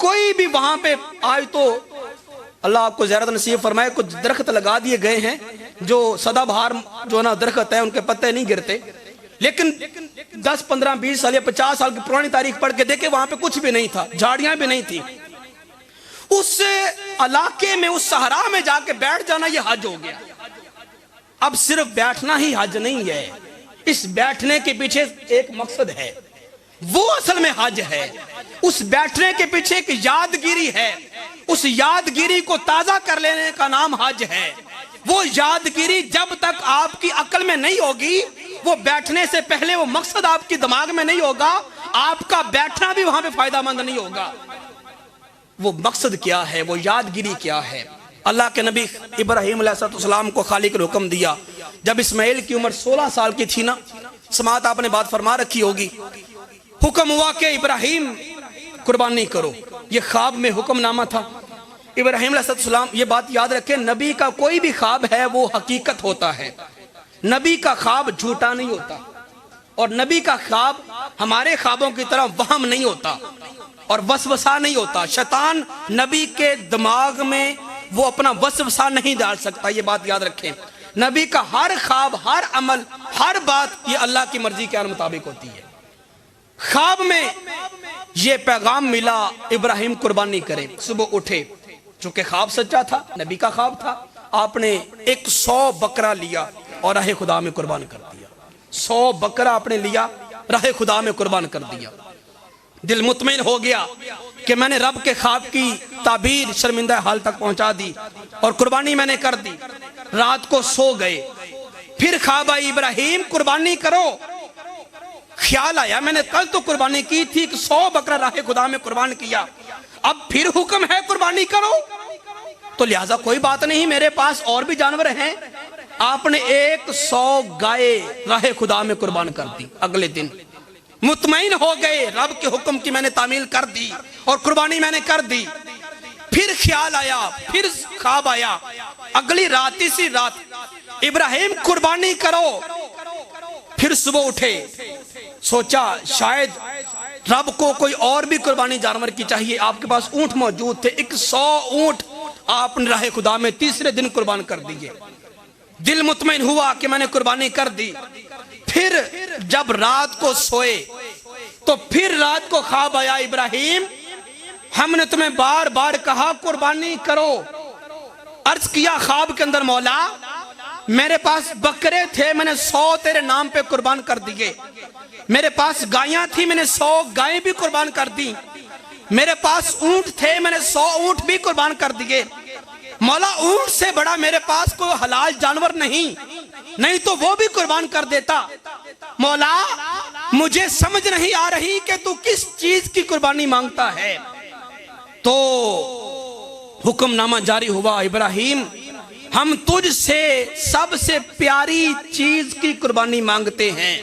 کوئی بھی وہاں پہ آج تو اللہ آپ کو زیارت نصیب فرمائے، کچھ درخت لگا دیے گئے ہیں جو سدا بہار جو نا درخت ہے، ان کے پتے نہیں گرتے، لیکن 10 15 20 سال یا 50 سال کی پرانی تاریخ پڑھ کے دیکھیں وہاں پہ کچھ بھی نہیں تھا، جھاڑیاں بھی نہیں تھی۔ اس علاقے میں، اس صحرا میں جا کے بیٹھ جانا یہ حج ہو گیا۔ اب صرف بیٹھنا ہی حج نہیں ہے، اس بیٹھنے کے پیچھے ایک مقصد ہے، وہ اصل میں حج ہے۔ اس بیٹھنے کے پیچھے ایک یادگیری ہے، اس یادگیری کو تازہ کر لینے کا نام حج ہے۔ وہ یادگیری جب تک آپ کی عقل میں نہیں ہوگی، وہ بیٹھنے سے پہلے وہ مقصد آپ کی دماغ میں نہیں ہوگا، آپ کا بیٹھنا بھی وہاں پہ فائدہ مند نہیں ہوگا۔ وہ مقصد کیا ہے، وہ یادگیری کیا ہے؟ اللہ کے نبی ابراہیم علیہ السلام کو خالق نے حکم دیا، جب اسماعیل کی عمر 16 سال کی تھی نا، سماعت آپ نے بات فرما رکھی ہوگی، حکم ہوا کہ ابراہیم قربانی کرو۔ یہ خواب میں حکم نامہ تھا۔ ابراہیم علیہ السلام، یہ بات یاد رکھیں، نبی کا کوئی بھی خواب ہے وہ حقیقت ہوتا ہے، نبی کا خواب جھوٹا نہیں ہوتا، اور نبی کا خواب ہمارے خوابوں کی طرح وہم نہیں ہوتا اور وسوسہ نہیں ہوتا۔ شیطان نبی کے دماغ میں وہ اپنا وسوسہ نہیں ڈال سکتا، یہ بات یاد رکھیں۔ نبی کا ہر خواب، ہر عمل، ہر بات یہ اللہ کی مرضی کے مطابق ہوتی ہے۔ خواب میں یہ پیغام ملا ابراہیم قربانی کرے، صبح اٹھے، چونکہ خواب سچا تھا، نبی کا خواب تھا، آپ نے 100 بکرا لیا اور راہ خدا میں قربان کر دیا۔ 100 بکرا آپ نے لیا، راہ خدا میں قربان کر دیا۔ دل مطمئن ہو گیا کہ میں نے رب کے خواب کی تعبیر شرمندہ حال تک پہنچا دی اور قربانی میں نے کر دی۔ رات کو سو گئے، پھر خواب آئی ابراہیم قربانی کرو۔ خیال آیا میں نے کل تو قربانی کی تھی، 100 بکرا راہ خدا میں قربان کیا، اب پھر حکم ہے قربانی کرو، تو لہٰذا کوئی بات نہیں، میرے پاس اور بھی جانور ہیں۔ آپ نے 100 گائے راہ خدا میں قربان کر دی۔ اگلے دن مطمئن ہو گئے، رب کے حکم کی میں نے تعمیل کر دی اور قربانی میں نے کر دی۔ پھر خیال آیا، پھر خواب آیا، اگلی رات، تیسری رات، ابراہیم قربانی کرو۔ پھر صبح اٹھے، سوچا شاید رب کو کوئی اور بھی قربانی جانور کی چاہیے، آپ کے پاس اونٹ موجود تھے، 100 اونٹ آپ نے راہ خدا میں تیسرے دن قربان کر دیے۔ دل مطمئن ہوا کہ میں نے قربانی کر دی۔ پھر جب رات کو سوئے تو پھر رات کو خواب آیا، ابراہیم ہم نے تمہیں بار بار کہا قربانی کرو۔ عرض کیا خواب کے اندر، مولا میرے پاس بکرے تھے، میں نے 100 تیرے نام پہ قربان کر دیے، میرے پاس گائیاں تھی، میں نے 100 گائیں بھی قربان کر دی، میرے پاس اونٹ تھے، میں نے 100 اونٹ بھی قربان کر دیے، مولا اونٹ سے بڑا میرے پاس کوئی حلال جانور نہیں تو وہ بھی قربان کر دیتا، مولا مجھے سمجھ نہیں آ رہی کہ تو کس چیز کی قربانی مانگتا ہے۔ تو حکم نامہ جاری ہوا، ابراہیم ہم تجھ سے سب سے پیاری چیز کی قربانی مانگتے ہیں۔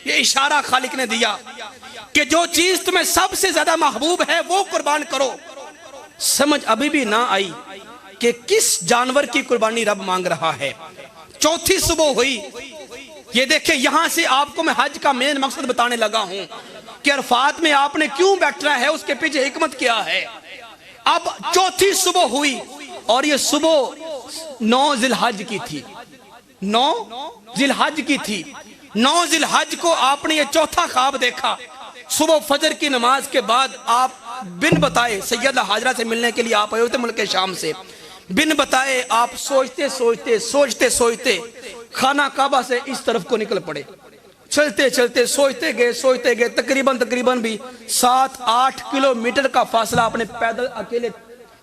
یہ اشارہ خالق نے دیا کہ جو چیز تمہیں سب سے زیادہ محبوب ہے وہ قربان کرو۔ سمجھ ابھی بھی نہ آئی کہ کس جانور کی قربانی رب مانگ رہا ہے۔ چوتھی صبح ہوئی، یہ دیکھیں یہاں سے آپ کو میں حج کا مین مقصد بتانے لگا ہوں کہ عرفات میں آپ نے کیوں بیٹھنا ہے، اس کے پیچھے حکمت کیا ہے۔ اب چوتھی صبح ہوئی اور یہ صبح 9 ذی الحج کی تھی، 9 ذی الحج کی تھی۔ 9 ذی الحج کو آپ نے یہ چوتھا خواب دیکھا۔ صبح فجر کی نماز کے بعد آپ بن بتائے سیدہ حاجرہ سے ملنے کے لیے آپ آئے ہوتے ملک شام سے، بن بتائے آپ سوچتے خانہ کعبہ سے اس طرف کو نکل پڑے، چلتے سوچتے گئے تقریباً بھی 7-8 کلومیٹر کا فاصلہ آپ نے پیدل اکیلے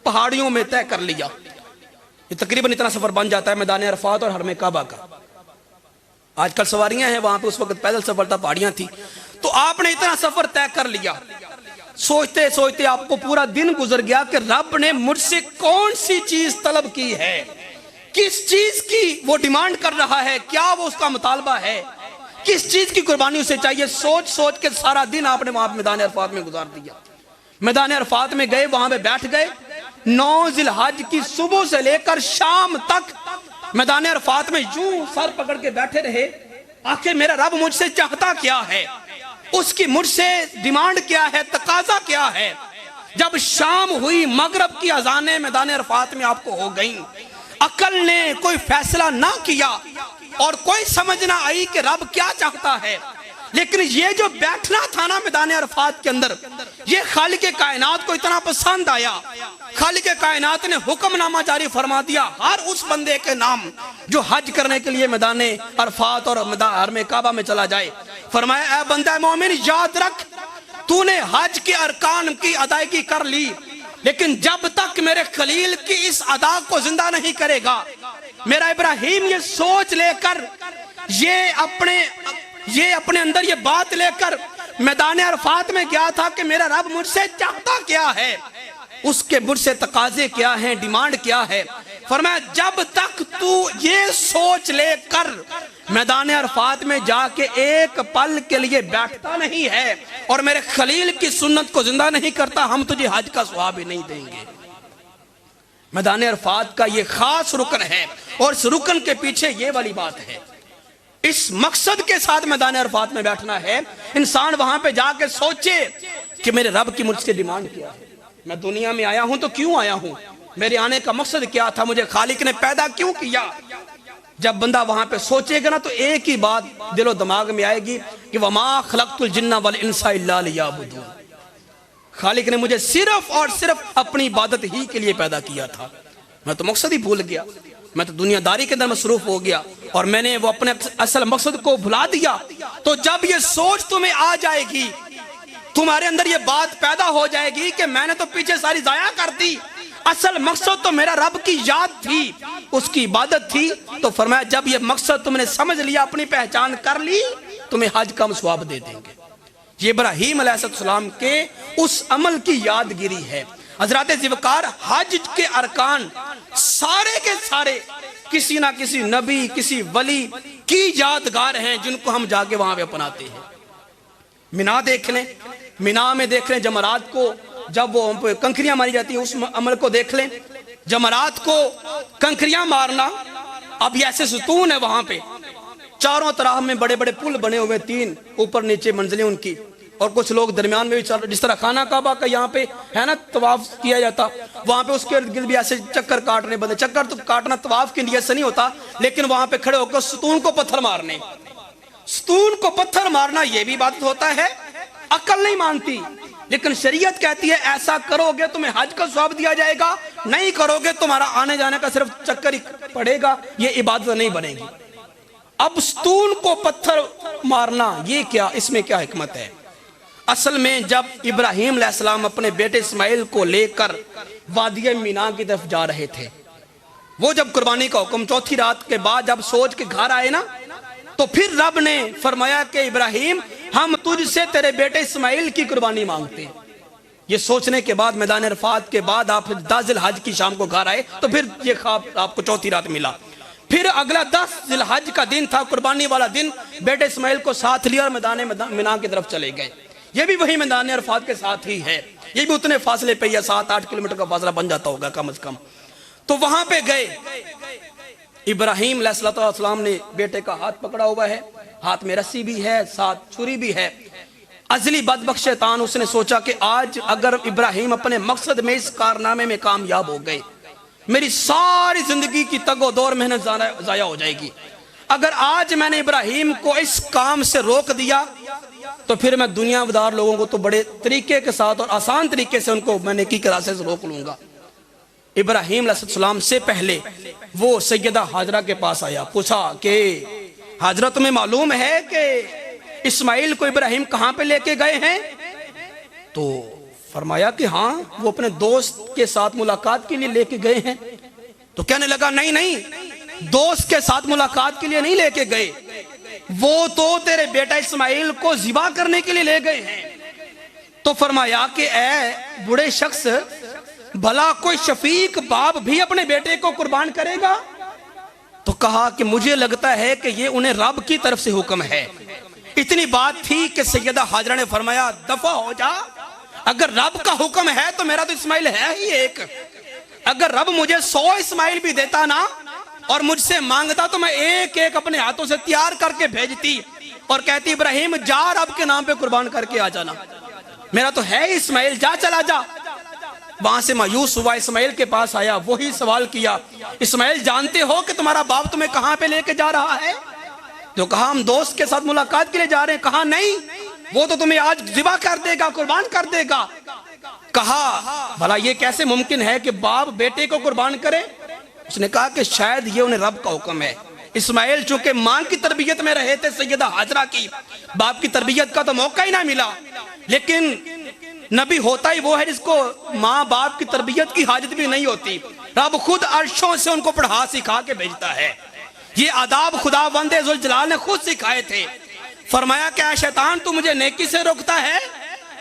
پہاڑیوں میں طے کر لیا۔ یہ تقریباً اتنا سفر بن جاتا ہے میدان عرفات اور حرم کعبہ کا۔ آج کل سواریاں ہیں، وہاں پہ اس وقت پیدل سفر تھا، پہاڑیاں تھی، تو آپ نے اتنا سفر طے کر لیا۔ سوچتے آپ کو پورا دن گزر گیا کہ رب نے مجھ سے کون سی چیز طلب کی ہے، کس چیز کی وہ ڈیمانڈ کر رہا ہے، کیا وہ اس کا مطالبہ ہے، کس چیز کی قربانی اسے چاہیے۔ سوچ کے سارا دن آپ نے وہاں میدان عرفات میں گزار دیا۔ میدان عرفات میں گئے، وہاں پہ بیٹھ گئے۔ 9 ذی الحج کی صبح سے لے کر شام تک میدان عرفات میں یوں سر پکڑ کے بیٹھے رہے۔ آخر میرا رب مجھ سے چاہتا کیا ہے، اس کی مجھ سے ڈیمانڈ کیا ہے، تقاضا کیا ہے۔ جب شام ہوئی مغرب کی اذانیں میدان عرفات میں آپ کو ہو گئیں، عقل نے کوئی فیصلہ نہ کیا اور کوئی سمجھ نہ آئی کہ رب کیا چاہتا ہے، لیکن یہ جو بیٹھنا تھا نا میدان عرفات کے اندر، یہ خالق کائنات کو اتنا پسند آیا، خالق کائنات نے حکم نامہ جاری فرما دیا ہر اس بندے کے نام جو حج کرنے کے لیے میدان عرفات اور حرم کعبہ میں چلا جائے۔ فرمایا اے بندہ مومن، یاد رکھ تو نے حج کے ارکان کی ادائیگی کر لی، لیکن جب تک میرے خلیل کی اس ادا کو زندہ نہیں کرے گا، میرا ابراہیم یہ سوچ لے کر، یہ اپنے اندر یہ بات لے کر میدان عرفات میں گیا تھا کہ میرا رب مجھ سے چاہتا کیا ہے، اس کے مجھ سے تقاضے کیا ہیں، ڈیمانڈ کیا ہے۔ فرمایا جب تک تو یہ سوچ لے کر میدان عرفات میں جا کے ایک پل کے لیے بیٹھتا نہیں ہے اور میرے خلیل کی سنت کو زندہ نہیں کرتا، ہم تجھے حج کا ثواب ہی نہیں دیں گے۔ میدان عرفات کا یہ خاص رکن ہے، اور اس رکن کے پیچھے یہ والی بات ہے، اس مقصد کے ساتھ میدان عرفات میں بیٹھنا ہے، انسان وہاں پہ جا کے سوچے کہ میرے رب کی مجھ سے ڈیمانڈ کیا ہے، میں دنیا میں آیا ہوں تو کیوں آیا ہوں، میرے آنے کا مقصد کیا تھا، مجھے خالق نے پیدا کیوں کیا۔ جب بندہ وہاں پہ سوچے گا نا تو ایک ہی بات دل و دماغ میں آئے گی کہ وَمَا خَلَقْتُ الْجِنَّ وَالْإِنسَ إِلَّا لِيَعْبُدُونِ، خالق نے مجھے صرف اور صرف اپنی عبادت ہی کے لیے پیدا کیا تھا، میں تو مقصد ہی بھول گیا، میں تو دنیا داری کے اندر مصروف ہو گیا اور میں نے وہ اپنے اصل مقصد کو بھلا دیا۔ تو جب یہ سوچ تمہیں آ جائے گی، تمہارے اندر یہ بات پیدا ہو جائے گی کہ میں نے تو پیچھے ساری ضائع کر دی، اصل مقصد تو میرا رب کی یاد تھی، اس کی عبادت تھی، تو فرمایا جب یہ مقصد تم نے سمجھ لیا، اپنی پہچان کر لی، تمہیں حج کا ثواب دے دیں گے۔ یہ ابراہیم علیہ السلام کے اس عمل کی یادگیری ہے۔ حضرات ذوالفقار، حج کے ارکان سارے کے سارے کسی نہ کسی نبی، کسی ولی کی یادگار ہیں جن کو ہم جا کے وہاں پہ اپناتے ہیں۔ مینا دیکھ لیں، مینا میں دیکھ لیں جمرات کو، جب وہ کنکریاں ماری جاتی ہیں اس عمل کو دیکھ لیں، جمرات کو کنکریاں مارنا۔ اب یہ ایسے ستون ہے وہاں پہ، چاروں طرف میں بڑے بڑے پل بنے ہوئے، 3 اوپر نیچے منزلیں ان کی، اور کچھ لوگ درمیان میں بھی چل رہے، جس طرح خانہ کعبہ کا یہاں پہ ہے نا طواف کیا جاتا، وہاں پہ اس کے ارد گرد بھی ایسے چکر کاٹنے بندے، چکر تو کاٹنا طواف کی نیت سے نہیں ہوتا، لیکن وہاں پہ کھڑے ہو کر ستون کو پتھر مارنے، ستون کو پتھر مارنا یہ بھی بات ہوتا ہے، عقل نہیں مانتی، لیکن شریعت کہتی ہے ایسا کرو گے تمہیں حج کا ثواب دیا جائے گا، نہیں کرو گے تمہارا آنے جانے کا صرف چکر ہی پڑے گا، یہ عبادت نہیں بنے گی۔ اب ستون کو پتھر مارنا یہ کیا، اس میں کیا حکمت ہے؟ اصل میں جب ابراہیم علیہ السلام اپنے بیٹے اسماعیل کو لے کر وادی مینا کی طرف جا رہے تھے، وہ جب قربانی کا حکم 4تھی رات کے بعد جب سوچ کے گھر آئے نا، تو پھر رب نے فرمایا کہ ابراہیم ہم تجھ سے تیرے بیٹے اسماعیل کی قربانی مانگتے ہیں۔ یہ سوچنے کے بعد میدان عرفات کے بعد آپ 10 ذی الحج کی شام کو گھر آئے تو پھر یہ خواب آپ کو 4تھی رات ملا۔ پھر اگلا 10 ذی الحج کا دن تھا، قربانی والا دن، بیٹے اسماعیل کو ساتھ لیا اور میدان مینا کی طرف چلے گئے۔ یہ بھی وہی میدان عرفات کے ساتھ ہی ہے، یہ بھی اتنے فاصلے پہ یا 7-8 کلومیٹر کا فاصلہ بن جاتا ہوگا کم از کم۔ تو وہاں پہ گئے، ابراہیم علیہ السلام نے بیٹے کا ہاتھ پکڑا ہوا ہے، ہاتھ میں رسی بھی ہے، ساتھ چھری بھی ہے۔ ازلی بدبخت شیطان اس نے سوچا کہ آج اگر ابراہیم اپنے مقصد میں اس کارنامے میں کامیاب ہو گئے، میری ساری زندگی کی تگ و دور محنت ضائع ہو جائے گی۔ اگر آج میں نے ابراہیم کو اس کام سے روک دیا تو پھر میں دنیا دار لوگوں کو تو بڑے طریقے کے ساتھ اور آسان طریقے سے ان کو میں نیکی کے راستے سے روک لوں گا۔ ابراہیم علیہ السلام سے پہلے وہ سیدہ ہاجرہ کے پاس آیا، پوچھا کہ ہاجرہ تمہیں معلوم ہے کہ اسماعیل کو ابراہیم کہاں پہ لے کے گئے ہیں؟ تو فرمایا کہ ہاں، وہ اپنے دوست کے ساتھ ملاقات کے لیے لے کے گئے ہیں۔ تو کہنے لگا نہیں، دوست کے ساتھ ملاقات کے لیے نہیں لے کے گئے، وہ تو تیرے بیٹا اسماعیل کو ذبح کرنے کے لیے لے گئے ہیں۔ تو فرمایا کہ اے بڑے شخص، بھلا کوئی شفیق باپ بھی اپنے بیٹے کو قربان کرے گا؟ تو کہا کہ مجھے لگتا ہے کہ یہ انہیں رب کی طرف سے حکم ہے۔ اتنی بات تھی کہ سیدہ ہاجرہ نے فرمایا دفع ہو جا، اگر رب کا حکم ہے تو میرا تو اسماعیل ہے ہی ایک، اگر رب مجھے 100 اسماعیل بھی دیتا نا اور مجھ سے مانگتا تو میں ایک ایک اپنے ہاتھوں سے تیار کر کے بھیجتی اور کہتی ابراہیم جا رب کے نام پہ قربان کر کے آ جانا، میرا تو ہے اسماعیل، جا چلا جا۔ وہاں سے مایوس ہوا، اسماعیل کے پاس آیا، وہی سوال کیا، اسماعیل جانتے ہو کہ تمہارا باپ تمہیں کہاں پہ لے کے جا رہا ہے؟ تو کہا ہم دوست کے ساتھ ملاقات کے لیے جا رہے ہیں۔ کہا نہیں، وہ تو تمہیں آج ذبح کر دے گا، قربان کر دے گا۔ کہا بھلا یہ کیسے ممکن ہے کہ باپ بیٹے کو قربان کرے؟ اس نے کہا کہ شاید یہ انہیں رب کا حکم ہے۔ اسماعیل چونکہ ماں کی تربیت میں رہے تھے، سیدہ ہاجرہ کی، باپ کی تربیت کا تو موقع ہی نہ ملا، لیکن نبی ہوتا ہی وہ ہے جس کو ماں باپ کی تربیت کی حاجت بھی نہیں ہوتی۔ رب خود عرشوں سے ان کو پڑھا سکھا کے بھیجتا ہے۔ یہ آداب خدا بند ذوالجلال نے خود سکھائے تھے۔ فرمایا کہ اے شیطان تو مجھے نیکی سے روکتا ہے،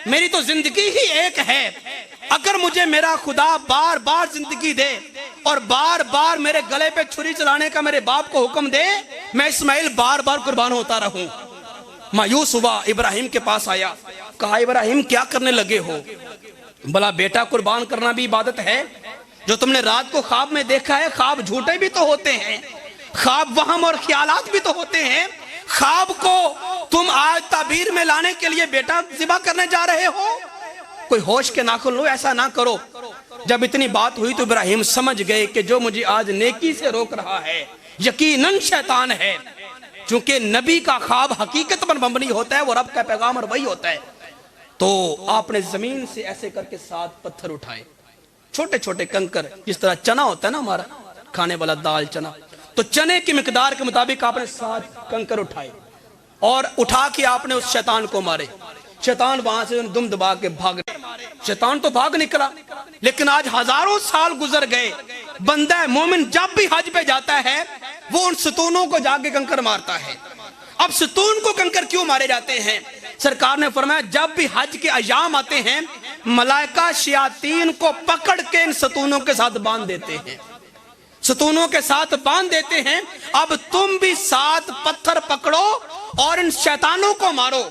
میری تو زندگی ہی ایک ہے، اگر مجھے میرا خدا بار بار زندگی دے اور بار بار میرے گلے پہ چھری چلانے کا میرے باپ کو حکم دے، میں اسماعیل بار بار قربان ہوتا رہوں۔ مایوس ہوا، ابراہیم کے پاس آیا، کہا ابراہیم کیا کرنے لگے ہو؟ بھلا بیٹا قربان کرنا بھی عبادت ہے؟ جو تم نے رات کو خواب میں دیکھا ہے، خواب جھوٹے بھی تو ہوتے ہیں، خواب وہم اور خیالات بھی تو ہوتے ہیں۔ خواب کو تم آج تعبیر میں لانے کے لیے بیٹا ذبح کرنے جا رہے ہو؟ کوئی ہوش کے ناخن لو، ایسا نہ کرو۔ جب اتنی بات ہوئی تو ابراہیم سمجھ گئے کہ جو مجھے آج نیکی سے روک رہا ہے یقیناً شیطان ہے، چونکہ نبی کا خواب حقیقت پر مبنی ہوتا ہے، وہ رب کا پیغام اور وہی ہوتا ہے۔ تو آپ نے زمین سے ایسے کر کے 7 پتھر اٹھائے، چھوٹے چھوٹے کنکر، جس طرح چنا ہوتا ہے نا ہمارا کھانے والا دال چنا، تو چنے کی مقدار کے مطابق آپ نے 7 کنکر اٹھائے اور اٹھا کے آپ نے اس شیطان کو مارے۔ شیطان وہاں سے دم دبا کے بھاگ، شیطان تو بھاگ نکلا۔ لیکن آج ہزاروں سال گزر گئے، بندہ مومن جب بھی حج پہ جاتا ہے وہ ان ستونوں کو جا کے کنکر مارتا ہے۔ اب ستون کو کنکر کیوں مارے جاتے ہیں؟ سرکار نے فرمایا جب بھی حج کے ایام آتے ہیں ملائکہ شیاطین کو پکڑ کے ان ستونوں کے ساتھ باندھ دیتے ہیں، ستونوں کے ساتھ باندھ دیتے ہیں۔ اب تم بھی 7 پتھر پکڑو اور ان شیطانوں کو مارو۔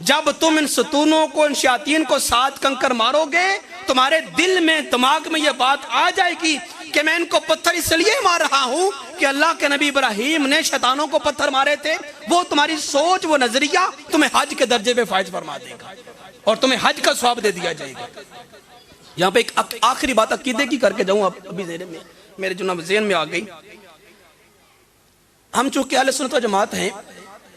جب تم ان ستونوں کو، ان شیاطین کو 7 کنکر مارو گے، تمہارے دل میں دماغ میں یہ بات آ جائے گی کہ میں ان کو پتھر اس لیے مار رہا ہوں کہ اللہ کے نبی ابراہیم نے شیطانوں کو پتھر مارے تھے۔ وہ تمہاری سوچ، وہ نظریہ تمہیں حج کے درجے پہ فائز فرما دے گا اور تمہیں حج کا ثواب دے دیا جائے گا۔ یہاں پہ ایک آخری بات عقیدے کی کر کے جاؤں، ابھی میرے جناب ذہن میں آ گئی۔ ہم چونکہ اہل سنت و جماعت ہیں،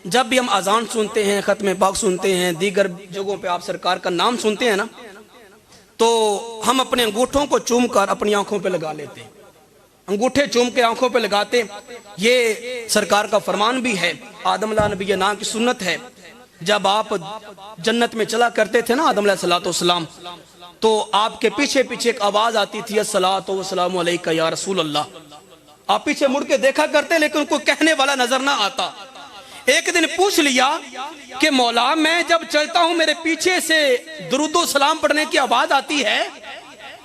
جب بھی ہم اذان سنتے ہیں، ختم پاک سنتے ہیں، دیگر جگہوں پہ آپ سرکار کا نام سنتے ہیں نا، تو ہم اپنے انگوٹھوں کو چوم کر اپنی آنکھوں پہ لگا لیتے ہیں، انگوٹھے چوم کے آنکھوں پہ لگاتے۔ یہ سرکار کا فرمان بھی ہے، آدم علیہ نبی نام کی سنت ہے۔ جب آپ جنت میں چلا کرتے تھے نا آدم علیہ السلام، تو آپ کے پیچھے پیچھے ایک آواز آتی تھی، الصلاۃ والسلام علیکہ یا رسول اللہ۔ آپ پیچھے مڑ کے دیکھا کرتے لیکن کوئی کہنے والا نظر نہ آتا۔ ایک دن پوچھ لیا کہ مولا میں جب چلتا ہوں میرے پیچھے سے درود و سلام پڑھنے کی آواز آتی ہے،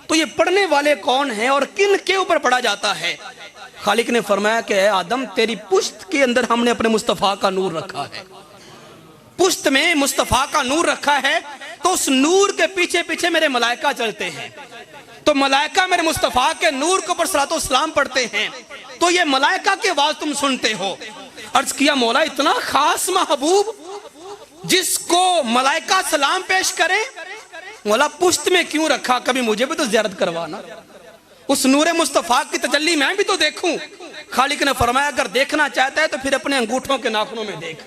تو یہ پڑھنے والے کون ہیں اور کن کے اوپر پڑھا جاتا ہے؟ خالق نے فرمایا کہ اے آدم تیری پشت کے اندر ہم نے اپنے مصطفیٰ کا نور رکھا ہے، پشت میں مصطفیٰ کا نور رکھا ہے، تو اس نور کے پیچھے پیچھے میرے ملائکہ چلتے ہیں، تو ملائکہ میرے مصطفیٰ کے نور کے اوپر صلاۃ و سلام پڑھتے ہیں، تو یہ ملائکہ کی آواز تم سنتے ہو۔ عرض کیا مولا اتنا خاص محبوب جس کو ملائکہ سلام پیش کرے، مولا پشت میں کیوں رکھا؟ کبھی مجھے بھی تو زیارت کروانا، اس نور مصطفیٰ کی تجلی میں بھی تو دیکھوں۔ خالق نے فرمایا اگر دیکھنا چاہتا ہے تو پھر اپنے انگوٹھوں کے ناخنوں میں دیکھ۔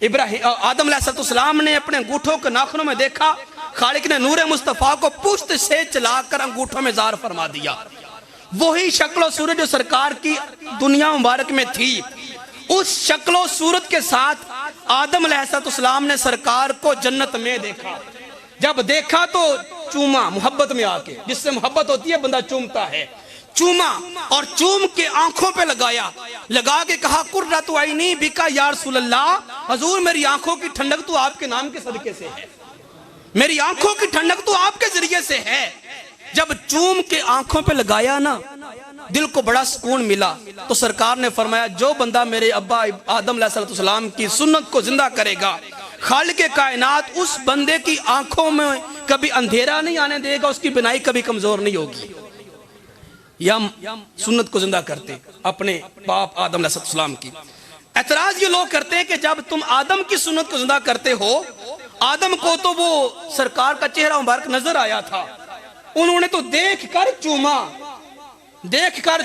آدم علیہ السلام نے اپنے انگوٹھوں کے ناخنوں میں دیکھا، خالق نے نور مصطفیٰ کو پشت سے چلا کر انگوٹھوں میں ظاہر فرما دیا۔ وہی شکل و صورت جو سرکار کی دنیا مبارک میں تھی، اس شکل و صورت کے ساتھ آدم علیہ السلام نے سرکار کو جنت میں دیکھا۔ جب دیکھا تو چوما، محبت میں آ کے، جس سے محبت ہوتی ہے بندہ چومتا ہے، چوما اور چوم کے آنکھوں پہ لگایا، لگا کے کہا قرۃ عینی بکا یا رسول اللہ، حضور میری آنکھوں کی ٹھنڈک تو آپ کے نام کے صدقے سے ہے، میری آنکھوں کی ٹھنڈک تو آپ کے ذریعے سے ہے۔ جب چوم کے آنکھوں پہ لگایا نا، دل کو بڑا سکون ملا۔ تو سرکار نے فرمایا جو بندہ میرے ابا آدم علیہ السلام کی سنت کو زندہ کرے گا، خالق کائنات اس بندے کی آنکھوں میں کبھی اندھیرا نہیں آنے دے گا، اس کی بینائی کبھی کمزور نہیں ہوگی۔ ہم سنت کو زندہ کرتے اپنے باپ آدم علیہ السلام کی۔ اعتراض یہ لوگ کرتے ہیں کہ جب تم آدم کی سنت کو زندہ کرتے ہو، آدم کو تو وہ سرکار کا چہرہ مبارک نظر آیا تھا، انہوں نے تو دیکھ کر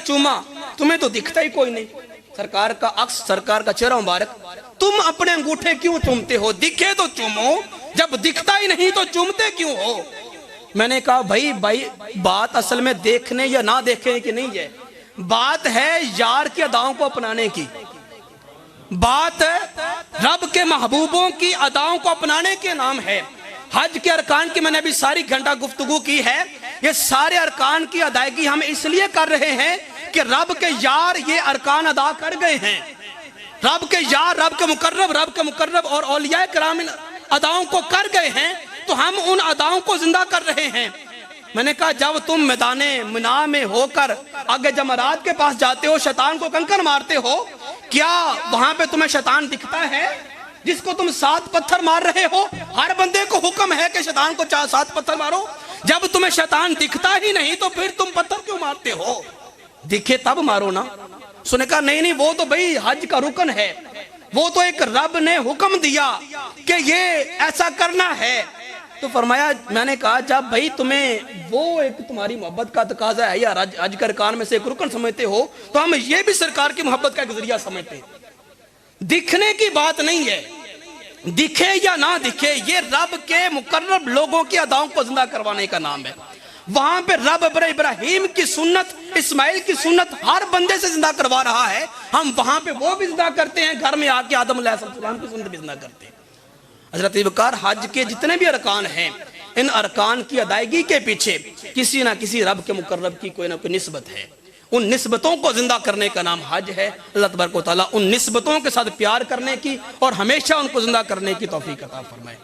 چوما، تمہیں تو دکھتا ہی کوئی نہیں۔ سرکار کا عکس، سرکار کا چہرہ مبارک، تم اپنے انگوٹھے کیوں چومتے ہو؟ دکھے تو چومو، جب دکھتا ہی نہیں تو چومتے کیوں ہو؟ میں نے کہا بھائی بات اصل میں دیکھنے یا نہ دیکھنے کی نہیں ہے، بات ہے یار کی اداؤں کو اپنانے کی، بات رب کے محبوبوں کی اداؤں کو اپنانے کے نام ہے۔ حج کے ارکان کی میں نے ابھی ساری گھنٹہ گفتگو کی ہے، یہ سارے ارکان کی ادائیگی ہم اس لیے کر رہے ہیں کہ رب کے یار یہ ارکان ادا کر گئے ہیں، رب کے یار، رب کے مقرب اور اولیاء کرام ان اداؤں کو کر گئے ہیں، تو ہم ان اداؤں کو زندہ کر رہے ہیں۔ میں نے کہا جب تم میدان منا میں ہو کر آگے جمرات کے پاس جاتے ہو، شیطان کو کنکر مارتے ہو، کیا وہاں پہ تمہیں شیطان دکھتا ہے جس کو تم 7 پتھر مار رہے ہو؟ ہر بندے کو حکم ہے کہ شیطان کو 7 پتھر مارو۔ جب تمہیں شیطان دکھتا ہی نہیں تو پھر تم پتھر کیوں مارتے ہو؟ دکھے تب مارو نا۔ سنے کہا نہیں وہ تو بھئی حج کا رکن ہے، وہ تو ایک رب نے حکم دیا کہ یہ ایسا کرنا ہے۔ تو فرمایا، میں نے کہا جب بھئی تمہیں وہ ایک تمہاری محبت کا تقاضا ہے یا حج کے ارکان میں سے ایک رکن سمجھتے ہو، تو ہم یہ بھی سرکار کی محبت کا ایک ذریعہ سمجھتے ہیں۔ دکھنے کی بات نہیں ہے، دکھے یا نہ دکھے، یہ رب کے مقرب لوگوں کی اداؤں کو زندہ کروانے کا نام ہے۔ وہاں پہ رب ابراہیم کی سنت، اسماعیل کی سنت ہر بندے سے زندہ کروا رہا ہے، ہم وہاں پہ وہ بھی زندہ کرتے ہیں، گھر میں آ کے آدم علیہ السلام کی سنت بھی زندہ کرتے ہیں۔ حضرت ابوبکر، حج کے جتنے بھی ارکان ہیں، ان ارکان کی ادائیگی کے پیچھے کسی نہ کسی رب کے مقرب کی کوئی نہ کوئی نسبت ہے۔ ان نسبتوں کو زندہ کرنے کا نام حج ہے۔ اللہ تبارک و تعالیٰ ان نسبتوں کے ساتھ پیار کرنے کی اور ہمیشہ ان کو زندہ کرنے کی توفیق عطا فرمائے۔